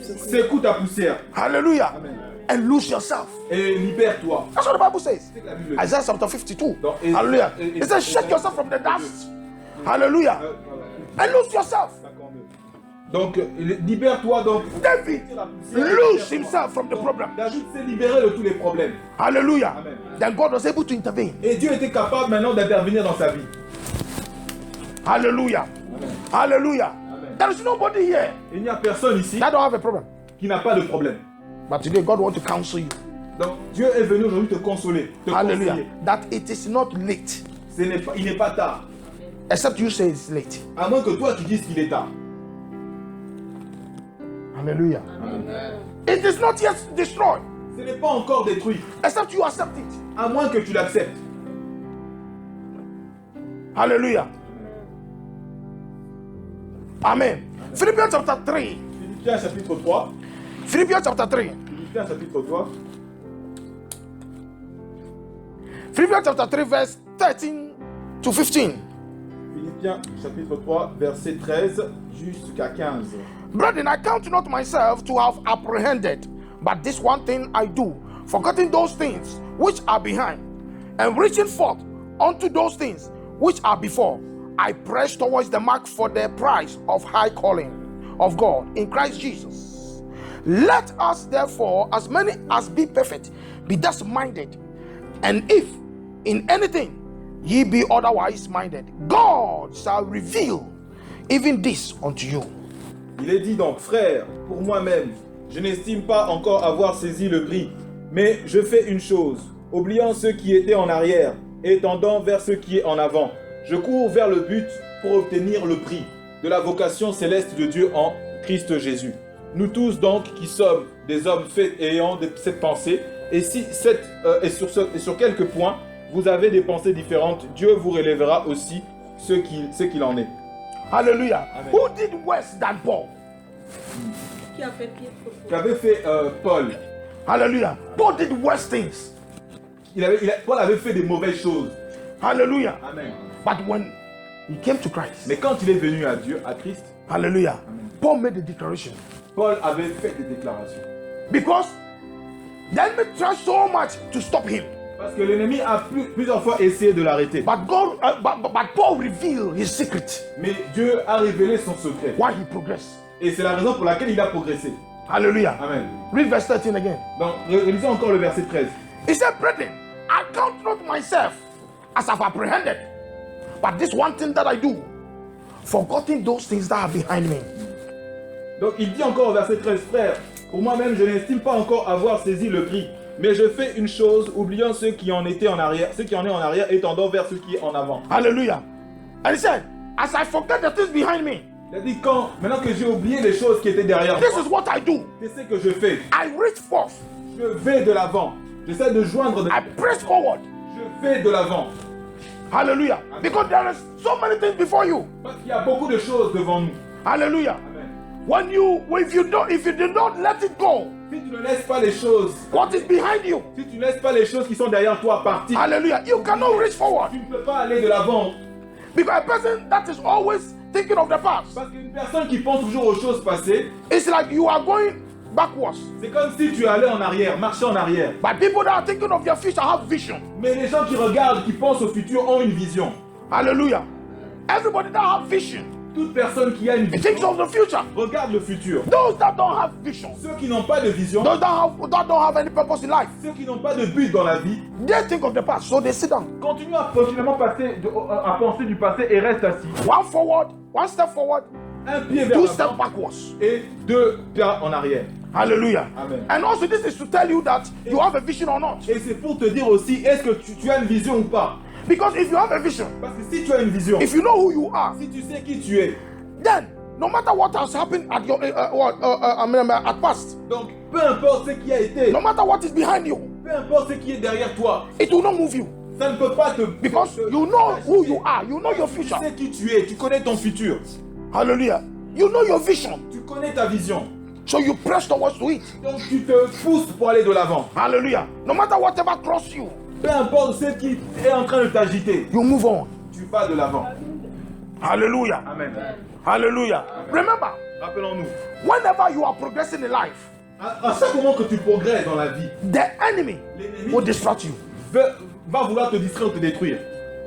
Speaker 2: secoue ta poussière.
Speaker 1: Hallelujah.
Speaker 2: Amen.
Speaker 1: And lose yourself.
Speaker 2: Et libère-toi.
Speaker 1: That's what the Bible says.
Speaker 2: C'est ce que la Bible dit.
Speaker 1: Isaiah chapter 52.
Speaker 2: Donc,
Speaker 1: Hallelujah. It says, shake yourself from the dust. Hallelujah. And lose yourself.
Speaker 2: Donc, libère-toi donc.
Speaker 1: David lose himself from the problem.
Speaker 2: David s'est libéré de tous les problèmes.
Speaker 1: Hallelujah.
Speaker 2: Amen.
Speaker 1: Then God was able to intervene.
Speaker 2: Et Dieu était capable maintenant d'intervenir dans sa vie.
Speaker 1: Hallelujah.
Speaker 2: Amen.
Speaker 1: Hallelujah.
Speaker 2: Amen.
Speaker 1: There is nobody here
Speaker 2: Il n'y a personne ici
Speaker 1: that don't have a problem.
Speaker 2: qui n'a pas de problème.
Speaker 1: But today God wants to counsel you.
Speaker 2: Donc, Dieu est venu aujourd'hui te consoler, te
Speaker 1: Hallelujah.
Speaker 2: conseiller.
Speaker 1: That it is not late.
Speaker 2: Il n'est pas tard.
Speaker 1: Except you say it's late.
Speaker 2: À moins que toi tu dises qu'il est tard.
Speaker 1: Hallelujah.
Speaker 2: Amen.
Speaker 1: It is not yet destroyed.
Speaker 2: Ce n'est pas encore détruit.
Speaker 1: Except you accept it.
Speaker 2: À moins que tu l'acceptes.
Speaker 1: Hallelujah. Amen. Philippians chapter 3.
Speaker 2: Philippiens chapitre 3.
Speaker 1: Philippians chapter 3.
Speaker 2: Philippiens chapitre 3.
Speaker 1: Philippians chapter 3 verse 13 to 15.
Speaker 2: Philippiens chapitre 3 verset 13 jusqu'à 15.
Speaker 1: Brethren, I count not myself to have apprehended, but this one thing I do, forgetting those things which are behind, and reaching forth unto those things which are before, I press towards the mark for the prize of high calling of God in Christ Jesus. Let us therefore, as many as be perfect, be thus minded, and if in anything ye be otherwise minded, God shall reveal even this unto you.
Speaker 2: Il est dit donc, frères, pour moi-même, je n'estime pas encore avoir saisi le prix, mais je fais une chose, oubliant ceux qui étaient en arrière et tendant vers ce qui est en avant. Je cours vers le but pour obtenir le prix de la vocation céleste de Dieu en Christ Jésus. Nous tous donc qui sommes des hommes faits ayant cette pensée, et si sur quelques points vous avez des pensées différentes, Dieu vous relèvera aussi ce qu'il en est.
Speaker 1: Hallelujah.
Speaker 2: Amen.
Speaker 1: Who did worse than Paul?
Speaker 3: Qui a fait pire que Paul?
Speaker 2: Qu'avait fait Paul?
Speaker 1: Hallelujah. Paul did worse things.
Speaker 2: Paul avait fait des mauvaises choses.
Speaker 1: Hallelujah.
Speaker 2: Amen.
Speaker 1: But when he came to Christ,
Speaker 2: Mais quand il est venu à Dieu, à Christ,
Speaker 1: hallelujah,
Speaker 2: Amen.
Speaker 1: Paul made a declaration.
Speaker 2: Paul avait fait des déclarations.
Speaker 1: Because the enemy tried so much to stop him.
Speaker 2: Parce que l'ennemi a plusieurs fois essayé de l'arrêter.
Speaker 1: But Paul revealed his secret.
Speaker 2: Mais Dieu a révélé son secret.
Speaker 1: Why he progressed.
Speaker 2: Et c'est la raison pour laquelle il a progressé.
Speaker 1: Hallelujah.
Speaker 2: Amen.
Speaker 1: Read verse 13 again.
Speaker 2: Donc, relisons encore le verset 13.
Speaker 1: He said, brethren, I count not myself as I've apprehended, but this one thing that I do, forgetting those things that are behind me.
Speaker 2: Donc, il dit encore au verset 13, frères, pour moi-même, je n'estime pas encore avoir saisi le prix. Mais je fais une chose, oubliant ceux qui en étaient en arrière, ceux qui en est en arrière et tendant vers ceux qui est en avant.
Speaker 1: Hallelujah. And he said, as I forget the things behind me,
Speaker 2: Il a dit maintenant que j'ai oublié les choses qui étaient derrière
Speaker 1: this
Speaker 2: moi,
Speaker 1: is what I do.
Speaker 2: c'est ce que je fais.
Speaker 1: I reach forth.
Speaker 2: Je vais de l'avant. J'essaie de joindre.
Speaker 1: I press forward.
Speaker 2: Je vais de l'avant.
Speaker 1: Hallelujah. Because there is so many things before you.
Speaker 2: Parce qu'il y a beaucoup de choses devant nous.
Speaker 1: Hallelujah.
Speaker 2: Amen.
Speaker 1: If you do not let it go,
Speaker 2: Si tu ne laisses pas les choses,
Speaker 1: what is behind you?
Speaker 2: si tu ne laisses pas les choses qui sont derrière toi partir,
Speaker 1: Hallelujah. You cannot reach forward.
Speaker 2: tu ne peux pas aller de l'avant.
Speaker 1: Because a person that is always thinking of the past,
Speaker 2: Parce qu'une personne qui pense toujours aux choses passées,
Speaker 1: it's like you are going backwards.
Speaker 2: c'est comme si tu allais en arrière, marchais en arrière.
Speaker 1: But people that are thinking of their future have vision.
Speaker 2: Mais les gens qui regardent, qui pensent au futur ont une vision.
Speaker 1: Hallelujah. Everybody that have vision,
Speaker 2: Toute personne qui a une
Speaker 1: it thinks
Speaker 2: vision
Speaker 1: of the future.
Speaker 2: regarde le futur.
Speaker 1: Those that don't have vision,
Speaker 2: Ceux qui n'ont pas de vision,
Speaker 1: those that don't have any purpose in life,
Speaker 2: ceux qui n'ont pas de but dans la vie,
Speaker 1: they think of the past, so they sit down.
Speaker 2: continuent à continuellement à penser du passé et restent assis.
Speaker 1: One forward, one step forward,
Speaker 2: Un pied vers
Speaker 1: two steps
Speaker 2: l'avant
Speaker 1: backwards.
Speaker 2: et 2 pas en arrière.
Speaker 1: Hallelujah.
Speaker 2: Amen.
Speaker 1: And also this is to tell you that you have a vision or not.
Speaker 2: Et c'est pour te dire aussi, est-ce que tu as une vision ou pas?
Speaker 1: Because if you have a vision,
Speaker 2: Parce que si tu as une vision,
Speaker 1: if you know who you are,
Speaker 2: si tu sais qui tu es,
Speaker 1: then no matter what has happened at your at past,
Speaker 2: donc peu importe ce qui a été,
Speaker 1: no matter what is behind you,
Speaker 2: peu importe ce qui est derrière toi,
Speaker 1: it will not move you.
Speaker 2: ça ne peut pas te...
Speaker 1: Because you know who you are, you know your
Speaker 2: Tu
Speaker 1: future.
Speaker 2: sais qui tu es, tu connais ton futur,
Speaker 1: Hallelujah. You know your vision,
Speaker 2: tu connais ta vision.
Speaker 1: so you press towards to it.
Speaker 2: Donc tu te pousses pour aller de l'avant.
Speaker 1: Hallelujah. No matter whatever cross you,
Speaker 2: Peu importe ce qui est en train de t'agiter,
Speaker 1: you move on.
Speaker 2: tu vas de l'avant.
Speaker 1: Hallelujah.
Speaker 2: Amen.
Speaker 1: Hallelujah. Remember,
Speaker 2: Rappelons-nous,
Speaker 1: whenever you are progressing in life,
Speaker 2: à chaque moment que tu progresses dans la vie,
Speaker 1: the enemy will distract you.
Speaker 2: va vouloir te distraire ou te détruire.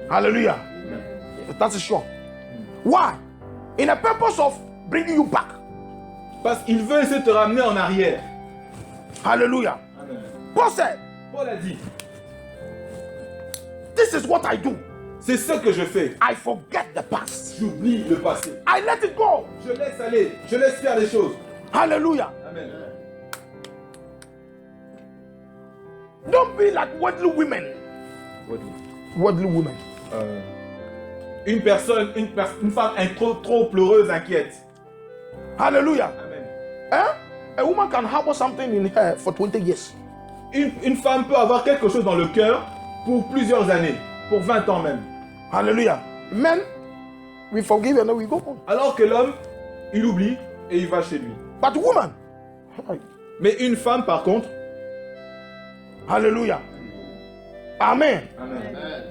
Speaker 1: Hallelujah. That is sure. Why? In a purpose of bringing you back.
Speaker 2: Parce qu'il veut essayer de te ramener en arrière.
Speaker 1: Hallelujah.
Speaker 2: Amen.
Speaker 1: Paul said,
Speaker 2: Paul a dit,
Speaker 1: this is what I do.
Speaker 2: c'est ce que je fais.
Speaker 1: I forget the past.
Speaker 2: J'oublie le passé.
Speaker 1: I let it go.
Speaker 2: Je laisse aller, je laisse faire les choses.
Speaker 1: Hallelujah.
Speaker 2: Amen.
Speaker 1: Don't be like worldly women. Worldly women.
Speaker 2: Une femme trop pleureuse, inquiète.
Speaker 1: Hallelujah.
Speaker 2: Amen.
Speaker 1: Eh? A woman can harbor something in her for 20 years.
Speaker 2: Une femme peut avoir quelque chose dans le cœur pour plusieurs années, pour 20 ans même.
Speaker 1: Hallelujah. Men, we forgive and then we go on.
Speaker 2: Alors que l'homme, il oublie et il va chez lui.
Speaker 1: But woman,
Speaker 2: Mais une femme, par contre,
Speaker 1: hallelujah. Amen.
Speaker 2: Amen.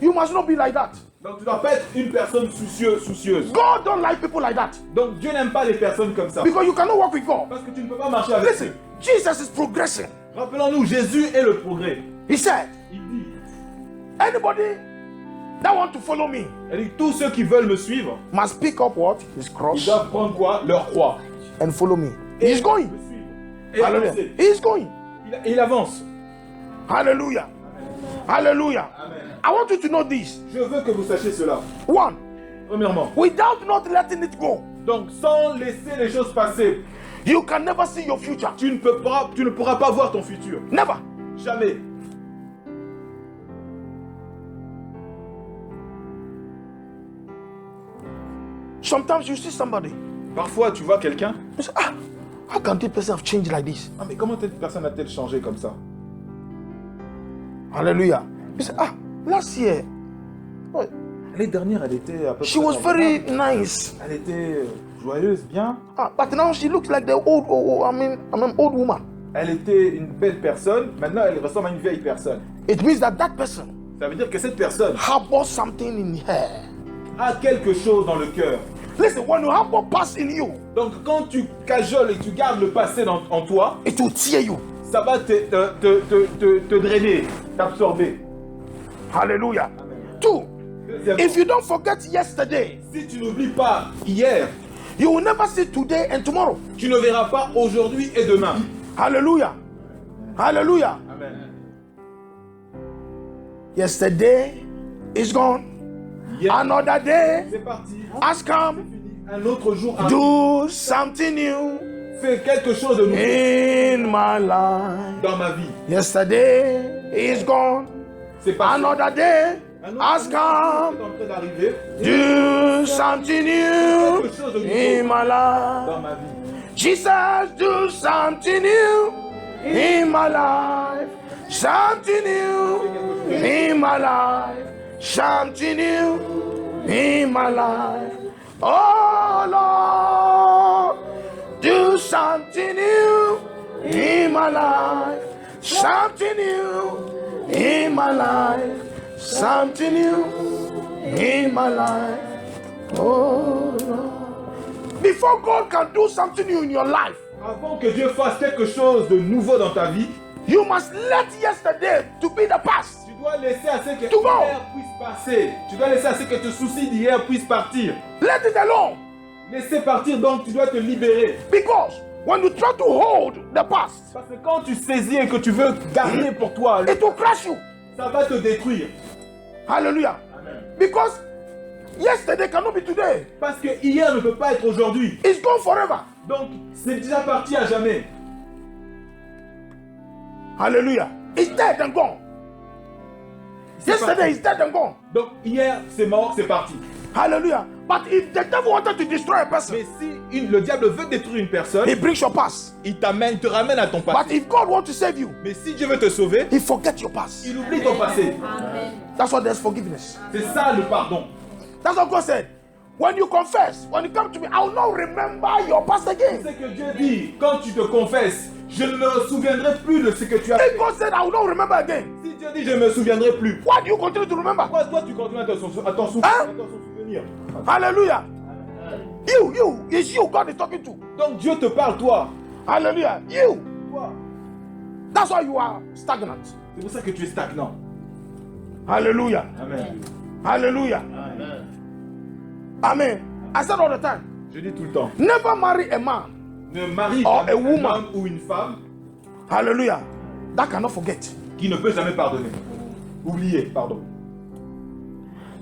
Speaker 1: You must not be like that.
Speaker 2: Donc tu dois pas être une personne soucieuse.
Speaker 1: God don't like people like that.
Speaker 2: Donc Dieu n'aime pas les personnes comme ça.
Speaker 1: Because you cannot walk with God.
Speaker 2: Parce que tu ne peux pas marcher avec
Speaker 1: Listen,
Speaker 2: lui.
Speaker 1: Jesus is progressing.
Speaker 2: Rappelons-nous, Jésus est le progrès.
Speaker 1: He said,
Speaker 2: Il dit,
Speaker 1: anybody that want to follow me
Speaker 2: il dit, tous ceux qui veulent me suivre,
Speaker 1: must pick up what? His
Speaker 2: ils
Speaker 1: cross
Speaker 2: doivent prendre quoi? Leur croix.
Speaker 1: and follow me.
Speaker 2: Et
Speaker 1: He's going.
Speaker 2: me suivre. Et
Speaker 1: Hallelujah.
Speaker 2: avancer.
Speaker 1: He's going.
Speaker 2: Il avance.
Speaker 1: Hallelujah. Hallelujah.
Speaker 2: Amen.
Speaker 1: I want you to know this.
Speaker 2: Je veux que vous sachiez cela.
Speaker 1: One,
Speaker 2: Premièrement,
Speaker 1: without not letting it go,
Speaker 2: donc sans laisser les choses passer,
Speaker 1: you can never see your future.
Speaker 2: tu ne pourras pas voir ton futur.
Speaker 1: Never.
Speaker 2: Jamais.
Speaker 1: Sometimes you see somebody.
Speaker 2: Parfois, tu vois quelqu'un.
Speaker 1: You say, how can this person have changed like this?
Speaker 2: Ah, mais comment cette personne a-t-elle changé comme ça?
Speaker 1: Hallelujah. You say, last year,
Speaker 2: L'année dernière, elle était à peu
Speaker 1: she
Speaker 2: près
Speaker 1: was very
Speaker 2: convenable.
Speaker 1: nice.
Speaker 2: Elle était joyeuse, bien.
Speaker 1: But now she looks like the old woman.
Speaker 2: Elle était une belle personne. Maintenant, elle ressemble à une vieille personne.
Speaker 1: It means that person
Speaker 2: Ça veut dire que cette personne
Speaker 1: harbors something in her.
Speaker 2: a quelque chose dans le cœur.
Speaker 1: Listen, when you harbor past in you,
Speaker 2: Donc, quand tu cajoles et tu gardes le passé en toi,
Speaker 1: it will tear you.
Speaker 2: ça va te drainer, t'absorber.
Speaker 1: Hallelujah. Two,
Speaker 2: Deuxièmement,
Speaker 1: if you don't forget yesterday,
Speaker 2: si tu n'oublies pas hier,
Speaker 1: you will never see today and tomorrow.
Speaker 2: tu ne verras pas aujourd'hui et demain.
Speaker 1: Hallelujah. Hallelujah.
Speaker 2: Amen.
Speaker 1: Yesterday is gone.
Speaker 2: Hier,
Speaker 1: Another day
Speaker 2: c'est parti.
Speaker 1: has come.
Speaker 2: Un autre jour arrive.
Speaker 1: Do something new
Speaker 2: Fais quelque chose de nouveau
Speaker 1: in my life.
Speaker 2: dans ma vie.
Speaker 1: Yesterday is gone.
Speaker 2: C'est parti.
Speaker 1: Another day
Speaker 2: Un autre
Speaker 1: has
Speaker 2: jour
Speaker 1: come.
Speaker 2: est en train d'arriver.
Speaker 1: Do something new
Speaker 2: Quelque chose de
Speaker 1: in
Speaker 2: nouveau
Speaker 1: my life.
Speaker 2: dans ma vie.
Speaker 1: Jesus, do something new in my life. Something new in my life. Something new in my life. Oh Lord, do something new in my life. Something new in my life. Something new in my life. Oh Lord. Before God can do something new in your life,
Speaker 2: Avant que Dieu fasse quelque chose de nouveau dans ta vie,
Speaker 1: you must let yesterday to be the past.
Speaker 2: tu dois laisser à ce que
Speaker 1: To go.
Speaker 2: hier puisse passer. Tu dois laisser à ce que tes soucis d'hier puissent partir.
Speaker 1: Let it alone.
Speaker 2: Laisser partir, donc tu dois te libérer.
Speaker 1: Because when you try to hold the past,
Speaker 2: Parce que quand tu saisis et que tu veux garder pour toi,
Speaker 1: it will crush you.
Speaker 2: ça va te détruire.
Speaker 1: Hallelujah.
Speaker 2: Amen.
Speaker 1: Because yesterday cannot be today.
Speaker 2: Parce que hier ne peut pas être aujourd'hui.
Speaker 1: It's gone forever.
Speaker 2: Donc c'est déjà parti à jamais.
Speaker 1: Hallelujah. It's dead and gone.
Speaker 2: C'est
Speaker 1: Yesterday
Speaker 2: parti.
Speaker 1: is dead and gone.
Speaker 2: Donc hier c'est mort, c'est parti.
Speaker 1: Hallelujah. But if the devil wanted to destroy a person,
Speaker 2: Mais si le diable veut détruire une personne,
Speaker 1: he brings your past.
Speaker 2: il te ramène à ton
Speaker 1: But
Speaker 2: passé.
Speaker 1: if God wants to save you,
Speaker 2: Mais si Dieu veut te sauver,
Speaker 1: he forgets your past.
Speaker 2: il oublie ton passé.
Speaker 3: Amen.
Speaker 1: That's why there's forgiveness.
Speaker 2: C'est ça le pardon.
Speaker 1: That's what God said. When you confess, when you come to me, I will not remember your past again.
Speaker 2: C'est que Dieu dit, quand tu te confesses, je ne me souviendrai plus de ce que tu as fait.
Speaker 1: If God said, I will not remember again,
Speaker 2: Si Dieu dit, je ne me souviendrai plus,
Speaker 1: why do you continue to remember?
Speaker 2: pourquoi toi tu continues à t'en
Speaker 1: Hein?
Speaker 2: souvenir?
Speaker 1: Hallelujah. It's you God is talking to.
Speaker 2: Donc Dieu te parle, toi.
Speaker 1: Hallelujah. You.
Speaker 2: Toi.
Speaker 1: That's why you are stagnant.
Speaker 2: C'est pour ça que tu es stagnant.
Speaker 1: Hallelujah.
Speaker 2: Amen.
Speaker 1: Hallelujah. Amen. I said all the time,
Speaker 2: Je dis tout le temps,
Speaker 1: never marry a man.
Speaker 2: ne marie
Speaker 1: Or
Speaker 2: jamais
Speaker 1: a
Speaker 2: un
Speaker 1: woman.
Speaker 2: homme ou une femme
Speaker 1: Hallelujah. That cannot forget.
Speaker 2: qui ne peut jamais pardonner. Oublier, pardon.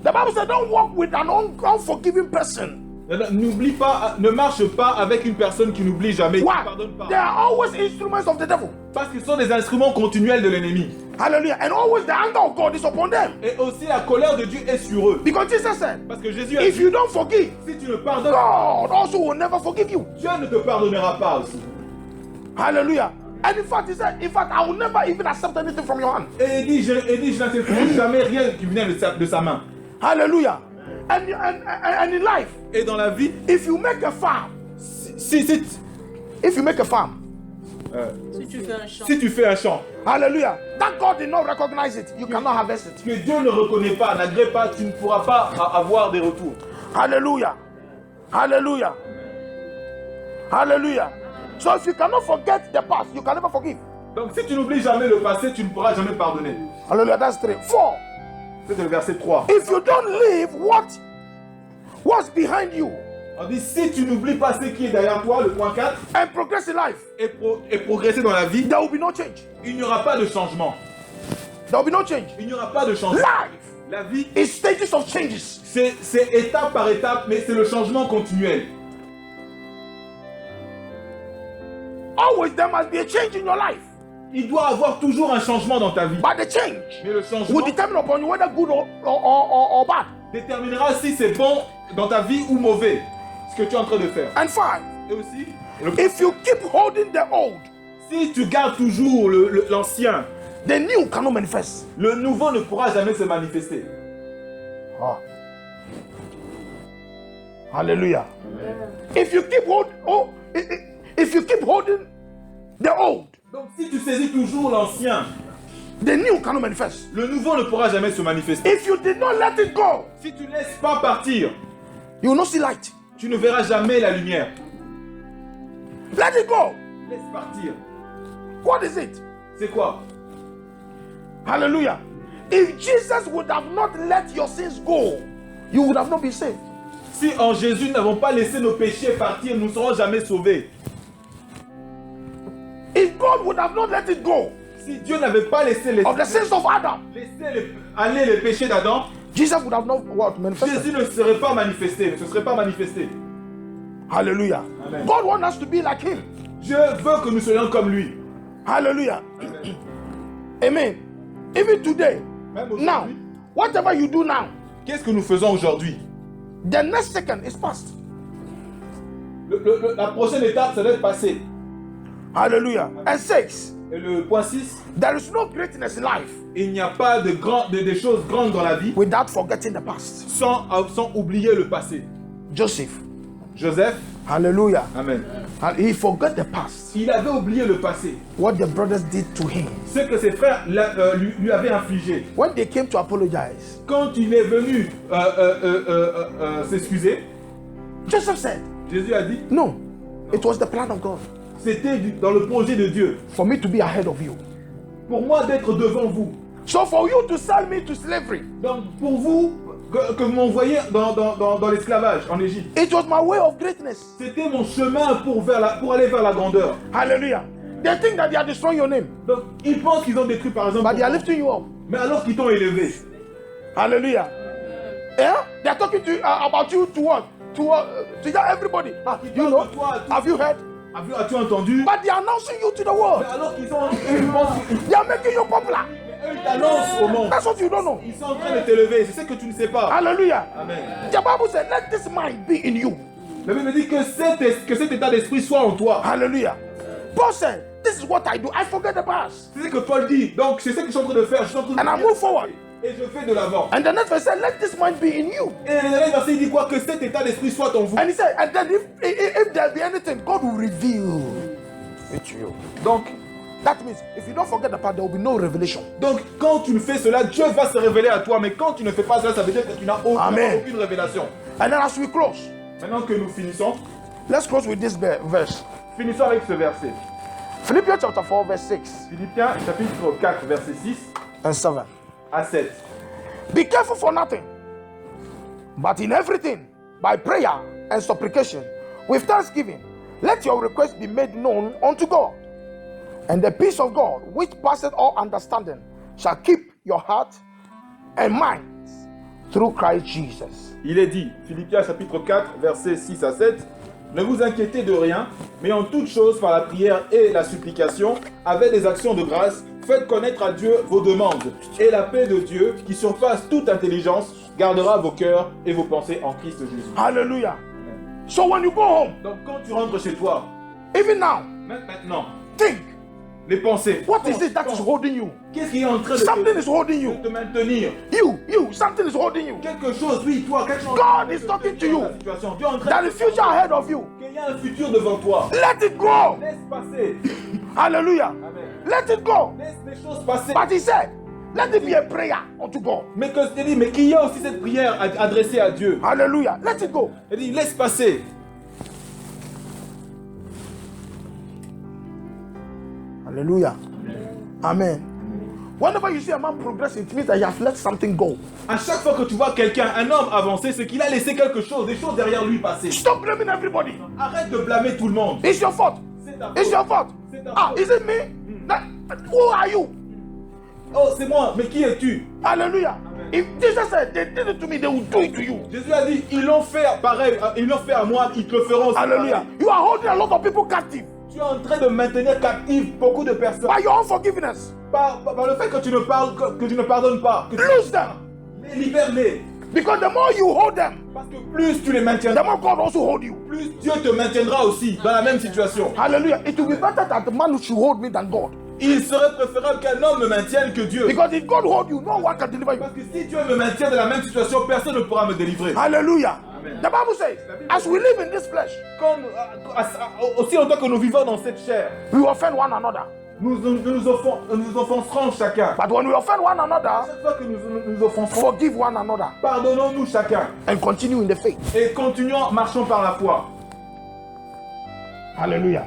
Speaker 1: The Bible said, don't walk with an unforgiving person.
Speaker 2: N'oublie pas, ne marche pas avec une personne qui n'oublie jamais, qui ne
Speaker 1: Why?
Speaker 2: pardonne pas.
Speaker 1: They are always instruments of the devil.
Speaker 2: Parce qu'ils sont des instruments continuels de l'ennemi.
Speaker 1: Hallelujah. And always the anger of God is upon them.
Speaker 2: Et aussi la colère de Dieu est sur eux.
Speaker 1: Because Jesus said,
Speaker 2: Parce que Jésus a
Speaker 1: if
Speaker 2: dit,
Speaker 1: you don't forgive,
Speaker 2: si tu ne pardonnes pas,
Speaker 1: God also will never forgive you.
Speaker 2: Dieu ne te pardonnera pas aussi.
Speaker 1: Hallelujah. And in fact, he said, in fact, I will never even accept anything from your hand.
Speaker 2: Et il dit, je n'accepterai jamais rien qui vient de sa main.
Speaker 1: Hallelujah. And in life,
Speaker 2: Et dans la vie,
Speaker 1: if you make a farm, if you make a farm,
Speaker 3: Si tu fais un chant,
Speaker 2: si tu fais un champ,
Speaker 1: hallelujah, that God did not recognize it, you cannot harvest it.
Speaker 2: que Dieu ne reconnaît pas, n'agrée pas, tu ne pourras pas avoir des retours.
Speaker 1: Hallelujah. Hallelujah. Hallelujah. So if you cannot forget the past, you can never forgive.
Speaker 2: Donc si tu n'oublies jamais le passé, tu ne pourras jamais pardonner.
Speaker 1: Hallelujah. That's 3. 4.
Speaker 2: C'est le verset 3.
Speaker 1: If you don't leave what's behind you
Speaker 2: On dit, si tu n'oublies pas ce qui est derrière toi, le point 4,
Speaker 1: and progress in life,
Speaker 2: et progresser dans la vie,
Speaker 1: there will be no change.
Speaker 2: il n'y aura pas de changement.
Speaker 1: There will be no change.
Speaker 2: Il n'y aura pas de changement.
Speaker 1: Life
Speaker 2: La vie,
Speaker 1: is stages of changes.
Speaker 2: c'est étape par étape, mais c'est le changement continuel.
Speaker 1: Always there must be a change in your life.
Speaker 2: Il doit avoir toujours un changement dans ta vie.
Speaker 1: But the change
Speaker 2: Mais le changement
Speaker 1: will determine upon you whether good or bad.
Speaker 2: déterminera si c'est bon dans ta vie ou mauvais, ce que tu es en train de faire.
Speaker 1: And 5.
Speaker 2: Et aussi,
Speaker 1: If you keep holding the old,
Speaker 2: si tu gardes toujours l'ancien,
Speaker 1: the new cannot manifest.
Speaker 2: le nouveau ne pourra jamais se manifester.
Speaker 1: Hallelujah. If you keep if you keep holding the old,
Speaker 2: Donc si tu saisis toujours l'ancien,
Speaker 1: the new cannot manifest.
Speaker 2: le nouveau ne pourra jamais se manifester.
Speaker 1: If you did not let it go,
Speaker 2: Si tu ne laisses pas partir,
Speaker 1: you will not see light.
Speaker 2: tu ne verras jamais la lumière.
Speaker 1: Let it go.
Speaker 2: Laisse partir.
Speaker 1: What is it?
Speaker 2: C'est quoi?
Speaker 1: Hallelujah. If Jesus would have not let your sins go, you would have not been saved.
Speaker 2: Si en Jésus nous n'avons pas laissé nos péchés partir, nous ne serons jamais sauvés.
Speaker 1: If God would have not let it go
Speaker 2: Si Dieu n'avait pas laissé
Speaker 1: of the sins of Adam,
Speaker 2: aller les péchés d'Adam,
Speaker 1: Jesus would have not what manifested.
Speaker 2: Jésus ne serait pas manifesté, ne se serait pas manifesté.
Speaker 1: Hallelujah.
Speaker 2: Amen.
Speaker 1: God wants us to be like Him.
Speaker 2: Dieu veut que nous soyons comme lui.
Speaker 1: Hallelujah. Amen. Even today,
Speaker 2: Même
Speaker 1: now,
Speaker 2: aujourd'hui,
Speaker 1: whatever you do now,
Speaker 2: qu'est-ce que nous faisons aujourd'hui?
Speaker 1: the next second is past.
Speaker 2: La prochaine étape, ça doit être passé.
Speaker 1: Hallelujah. And 6,
Speaker 2: Et le point 6,
Speaker 1: there is no greatness in life
Speaker 2: il n'y a pas des choses grandes dans la vie
Speaker 1: without forgetting the past.
Speaker 2: sans oublier le passé.
Speaker 1: Joseph,
Speaker 2: Joseph,
Speaker 1: Hallelujah.
Speaker 2: Amen.
Speaker 1: And he forgot the past.
Speaker 2: Il avait oublié le passé.
Speaker 1: What the brothers did to him.
Speaker 2: Ce que ses frères lui avaient infligé.
Speaker 1: When they came to apologize,
Speaker 2: Quand il est venu s'excuser,
Speaker 1: Joseph said,
Speaker 2: Jésus a dit,
Speaker 1: no, it was the plan of God
Speaker 2: c'était dans le projet de Dieu.
Speaker 1: for me to be ahead of you.
Speaker 2: Pour moi d'être devant vous.
Speaker 1: So for you to sell me to slavery,
Speaker 2: Donc pour vous, que vous m'envoyez dans l'esclavage en Égypte,
Speaker 1: it was my way of greatness.
Speaker 2: c'était mon chemin pour aller vers la grandeur.
Speaker 1: Hallelujah. They think that they are destroying your name,
Speaker 2: Donc ils pensent qu'ils ont détruit par exemple,
Speaker 1: but they are
Speaker 2: ton nom.
Speaker 1: lifting you up.
Speaker 2: Mais alors qu'ils t'ont élevé.
Speaker 1: Hallelujah. Yeah? They are talking to about you to what? To tell everybody. You know? Have you heard?
Speaker 2: As-tu entendu?
Speaker 1: But they are announcing you to the world.
Speaker 2: Mais alors qu'ils pensent
Speaker 1: They are making you popular.
Speaker 2: ils t'annoncent au monde.
Speaker 1: That's what you don't know.
Speaker 2: Ils sont en train de t'élever, c'est ce que tu ne sais pas.
Speaker 1: Hallelujah.
Speaker 2: Amen.
Speaker 1: The Bible said, let this mind be in you.
Speaker 2: La Bible dit que cet état d'esprit soit en toi.
Speaker 1: Hallelujah. Paul said, this is what I do. I forget the past.
Speaker 2: C'est ce que Paul dit. Donc c'est ce que je suis en train de faire. Je suis en train de
Speaker 1: And I move forward.
Speaker 2: Et je fais de l'avant.
Speaker 1: And the next verse said, let this mind be in you.
Speaker 2: Et le dernier verset il dit quoi? Que cet état d'esprit soit en vous.
Speaker 1: And he said, and then if there be anything, God will reveal it to you.
Speaker 2: Donc
Speaker 1: That means if you don't forget the past, there will be no revelation.
Speaker 2: quand tu fais cela, Dieu va se révéler à toi. Mais quand tu ne fais pas cela, ça veut dire que tu n'as aucune révélation.
Speaker 1: And then as we close,
Speaker 2: Maintenant que nous finissons,
Speaker 1: let's close with this verse.
Speaker 2: finissons avec ce verset.
Speaker 1: Philippians chapter 4, verse 6
Speaker 2: Philippiens chapitre 4, verset 6
Speaker 1: and 7.
Speaker 2: à 7.
Speaker 1: Be careful for nothing, but in everything, by prayer and supplication, with thanksgiving, let your requests be made known unto God. And the peace of God, which passeth all understanding, shall keep your heart and minds through Christ Jesus.
Speaker 2: Il est dit, Philippiens chapitre 4, versets 6 à 7, ne vous inquiétez de rien, mais en toutes choses par la prière et la supplication, avec des actions de grâce, faites connaître à Dieu vos demandes, et la paix de Dieu, qui surpasse toute intelligence, gardera vos cœurs et vos pensées en Christ Jésus.
Speaker 1: Hallelujah. So when you go home,
Speaker 2: Donc quand tu rentres chez toi,
Speaker 1: even now,
Speaker 2: maintenant,
Speaker 1: think,
Speaker 2: les pensées,
Speaker 1: what is it that is holding you?
Speaker 2: qu'est-ce qui est en train de
Speaker 1: Something is holding
Speaker 2: de
Speaker 1: you.
Speaker 2: te maintenir?
Speaker 1: Something is holding you.
Speaker 2: Quelque chose, oui, toi, quelque chose.
Speaker 1: God is talking to you.
Speaker 2: La situation. Dieu est en train
Speaker 1: That
Speaker 2: de
Speaker 1: the future ahead of you.
Speaker 2: qu'il y a un futur devant toi.
Speaker 1: Let it go.
Speaker 2: Laisse passer.
Speaker 1: Hallelujah.
Speaker 2: Amen.
Speaker 1: Let it go.
Speaker 2: Laisse les choses passer.
Speaker 1: But he said, let it be a prayer unto God.
Speaker 2: Mais que je te dis, mais qu'il y a aussi cette prière adressée à Dieu.
Speaker 1: Hallelujah. Let it go.
Speaker 2: Il dit, laisse passer.
Speaker 1: Hallelujah. Amen. Whenever you see a man progressing, it means that he has let something go.
Speaker 2: À chaque fois que tu vois quelqu'un, un homme avancer, c'est qu'il a laissé quelque chose, des choses derrière lui passer.
Speaker 1: Stop blaming everybody.
Speaker 2: Arrête de blâmer tout le monde.
Speaker 1: It's your fault.
Speaker 2: C'est ta
Speaker 1: It's
Speaker 2: faute.
Speaker 1: your fault.
Speaker 2: C'est ta
Speaker 1: Ah,
Speaker 2: faute.
Speaker 1: is it me? Who are you?
Speaker 2: Oh, c'est moi, mais qui es-tu?
Speaker 1: Hallelujah. If Jesus said they did it to me, they will do it to you.
Speaker 2: Jésus a dit, ils l'ont fait pareil, ils l'ont fait à moi, ils te le feront aussi.
Speaker 1: Hallelujah.
Speaker 2: pareil.
Speaker 1: You are holding a lot of people captive
Speaker 2: Tu es en train de maintenir captif beaucoup de personnes.
Speaker 1: by your unforgiveness.
Speaker 2: Par le fait que tu ne parles, que tu ne pardonnes pas. Que tu
Speaker 1: Lose them.
Speaker 2: libère-les.
Speaker 1: Because the more you hold them,
Speaker 2: Parce que plus tu les
Speaker 1: the
Speaker 2: maintiendras,
Speaker 1: more God also hold you.
Speaker 2: plus Dieu te maintiendra aussi dans la même situation.
Speaker 1: Hallelujah. It will be better that the man should hold me than God.
Speaker 2: Il serait préférable qu'un homme me maintienne que Dieu.
Speaker 1: Because if God hold you, no one can deliver you.
Speaker 2: Parce que si Dieu me maintient dans la même situation, personne ne pourra me délivrer.
Speaker 1: Hallelujah.
Speaker 2: Amen.
Speaker 1: The Bible says, as we live in this flesh,
Speaker 2: Aussi longtemps que nous vivons dans cette chair,
Speaker 1: we offend one another.
Speaker 2: nous offenserons chacun.
Speaker 1: But when we offend one another,
Speaker 2: Chaque fois que nous offenserons,
Speaker 1: forgive one another
Speaker 2: pardonnons-nous chacun.
Speaker 1: and continue in the faith.
Speaker 2: Et continuons, marchons par la foi.
Speaker 1: Hallelujah.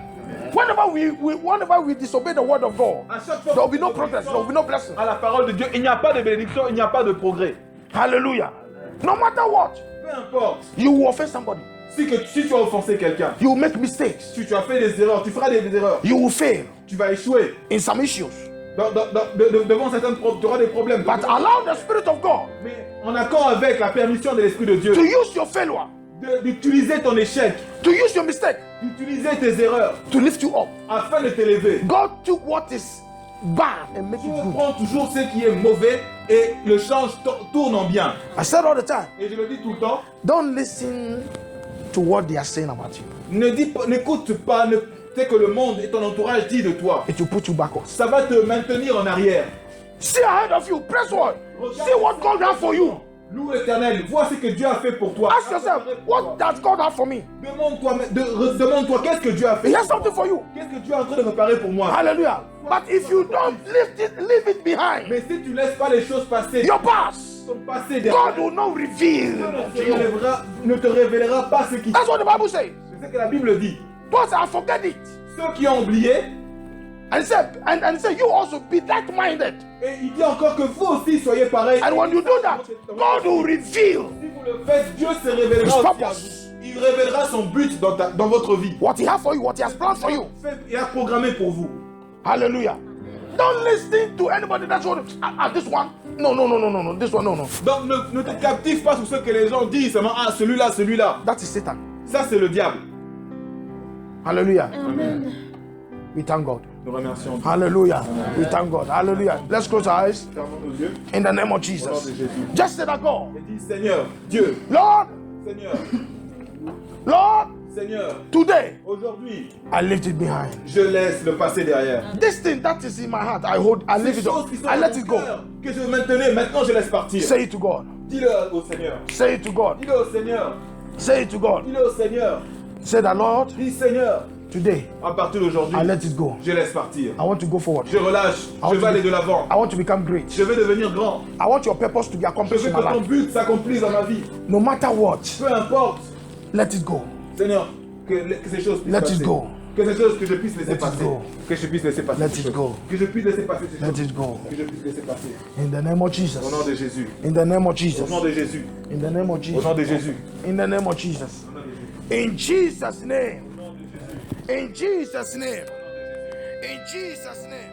Speaker 1: Whenever we disobey the word of God,
Speaker 2: À chaque fois
Speaker 1: there will be
Speaker 2: que
Speaker 1: no
Speaker 2: nous
Speaker 1: progress, there will be no blessing.
Speaker 2: à la parole de Dieu, il n'y a pas de bénédiction, il n'y a pas de progrès.
Speaker 1: Hallelujah. No matter what,
Speaker 2: Peu importe.
Speaker 1: you will offend somebody.
Speaker 2: Si tu as offensé quelqu'un,
Speaker 1: You will make mistakes.
Speaker 2: si tu as fait des erreurs, tu feras des erreurs.
Speaker 1: You will fail
Speaker 2: Tu vas échouer.
Speaker 1: in some issues.
Speaker 2: Devant certaines problèmes, tu auras des problèmes.
Speaker 1: But allow the Spirit of God
Speaker 2: Mais en accord avec la permission de l'Esprit de Dieu,
Speaker 1: to use your failure,
Speaker 2: d'utiliser ton échec,
Speaker 1: to use your mistake,
Speaker 2: d'utiliser tes erreurs,
Speaker 1: to lift you up.
Speaker 2: afin de t'élever.
Speaker 1: God took what is bad and make
Speaker 2: Dieu
Speaker 1: it good.
Speaker 2: prend toujours ce qui est mauvais et le change, tourne en bien.
Speaker 1: I said all the time,
Speaker 2: Et je le dis tout le temps,
Speaker 1: don't listen to what they are saying about you.
Speaker 2: n'écoute pas ce que le monde et ton entourage dit de toi.
Speaker 1: It will put you backwards.
Speaker 2: Ça va te maintenir en arrière.
Speaker 1: See ahead of you, press on. See what God has for you.
Speaker 2: Loue l'Éternel, vois ce que Dieu a fait pour toi.
Speaker 1: Ask yourself, what does God have for me?
Speaker 2: Demande-toi qu'est-ce que Dieu a fait.
Speaker 1: He has something for you.
Speaker 2: Qu'est-ce que Dieu est en train de préparer pour moi?
Speaker 1: Hallelujah. But if you don't leave it behind,
Speaker 2: Mais si tu laisses pas les choses passer,
Speaker 1: your past,
Speaker 2: ton passé
Speaker 1: God
Speaker 2: derrière,
Speaker 1: will not reveal to you.
Speaker 2: ne te révélera pas ce qui.
Speaker 1: That's what the Bible says.
Speaker 2: C'est ce que la Bible dit.
Speaker 1: God said, I forget it.
Speaker 2: Ceux qui ont oublié,
Speaker 1: And say you also be that-minded.
Speaker 2: et il dit encore que vous aussi soyez pareils.
Speaker 1: And when you do that, God will reveal
Speaker 2: Si vous le faites, Dieu se révélera
Speaker 1: His
Speaker 2: aussi à
Speaker 1: purpose.
Speaker 2: vous. Il révélera son but dans votre vie.
Speaker 1: what He has for you, what He has planned for you.
Speaker 2: Il a programmé pour vous.
Speaker 1: Hallelujah. Don't listen to anybody that's what this one. No. This one, no.
Speaker 2: Donc ne te captive pas sur ce que les gens disent seulement, ah, celui-là.
Speaker 1: That is Satan.
Speaker 2: Ça, c'est le diable.
Speaker 1: Hallelujah.
Speaker 3: Amen.
Speaker 1: We thank God.
Speaker 2: Nous remercions Dieu.
Speaker 1: Hallelujah. We thank God. Hallelujah. Let's close our eyes
Speaker 2: Fermons nos yeux.
Speaker 1: in the name of
Speaker 2: Au nom
Speaker 1: Jesus.
Speaker 2: de Jésus.
Speaker 1: Just say that, God.
Speaker 2: Et dis, Seigneur, Dieu,
Speaker 1: Lord,
Speaker 2: Seigneur,
Speaker 1: Lord, today
Speaker 2: aujourd'hui,
Speaker 1: I left it behind.
Speaker 2: je laisse le passé derrière.
Speaker 1: This thing that is in my heart, I leave
Speaker 2: Ces
Speaker 1: it
Speaker 2: choses
Speaker 1: up.
Speaker 2: qui sont
Speaker 1: I
Speaker 2: dans
Speaker 1: let
Speaker 2: mon
Speaker 1: it go.
Speaker 2: cœur, que je maintenais, maintenant je laisse partir.
Speaker 1: Say it to God.
Speaker 2: Dis-le au Seigneur.
Speaker 1: Say it to God.
Speaker 2: Dis-le au Seigneur.
Speaker 1: Say it to God.
Speaker 2: Dis-le au Seigneur.
Speaker 1: Say that, Lord,
Speaker 2: Dis, Seigneur,
Speaker 1: today
Speaker 2: à partir d'aujourd'hui,
Speaker 1: I let it go.
Speaker 2: je laisse partir.
Speaker 1: I want to go forward.
Speaker 2: Je relâche. Je vais aller de l'avant.
Speaker 1: I want to become great.
Speaker 2: Je vais devenir grand.
Speaker 1: I want your purpose to be
Speaker 2: Je
Speaker 1: accomplished
Speaker 2: veux
Speaker 1: in
Speaker 2: que
Speaker 1: my
Speaker 2: ton
Speaker 1: life.
Speaker 2: but s'accomplisse dans ma vie.
Speaker 1: No matter what,
Speaker 2: Peu importe,
Speaker 1: let it go.
Speaker 2: Seigneur, que ces choses puissent
Speaker 1: Let
Speaker 2: passer.
Speaker 1: it go.
Speaker 2: Que ces choses que je puisse laisser
Speaker 1: Let it
Speaker 2: passer.
Speaker 1: go.
Speaker 2: Que je puisse laisser passer.
Speaker 1: Let
Speaker 2: ces
Speaker 1: it
Speaker 2: choses.
Speaker 1: go.
Speaker 2: Que je puisse laisser passer ces
Speaker 1: Let
Speaker 2: choses.
Speaker 1: it go.
Speaker 2: Que je puisse laisser passer.
Speaker 1: In the name of Jesus.
Speaker 2: Au nom de Jésus.
Speaker 1: In the name of
Speaker 2: Au
Speaker 1: Jesus.
Speaker 2: nom de Jésus.
Speaker 1: In the name of
Speaker 2: Au
Speaker 1: Jesus.
Speaker 2: nom de Jésus.
Speaker 1: In the name of Jesus. In Jesus' name. In Jesus' name. In Jesus' name.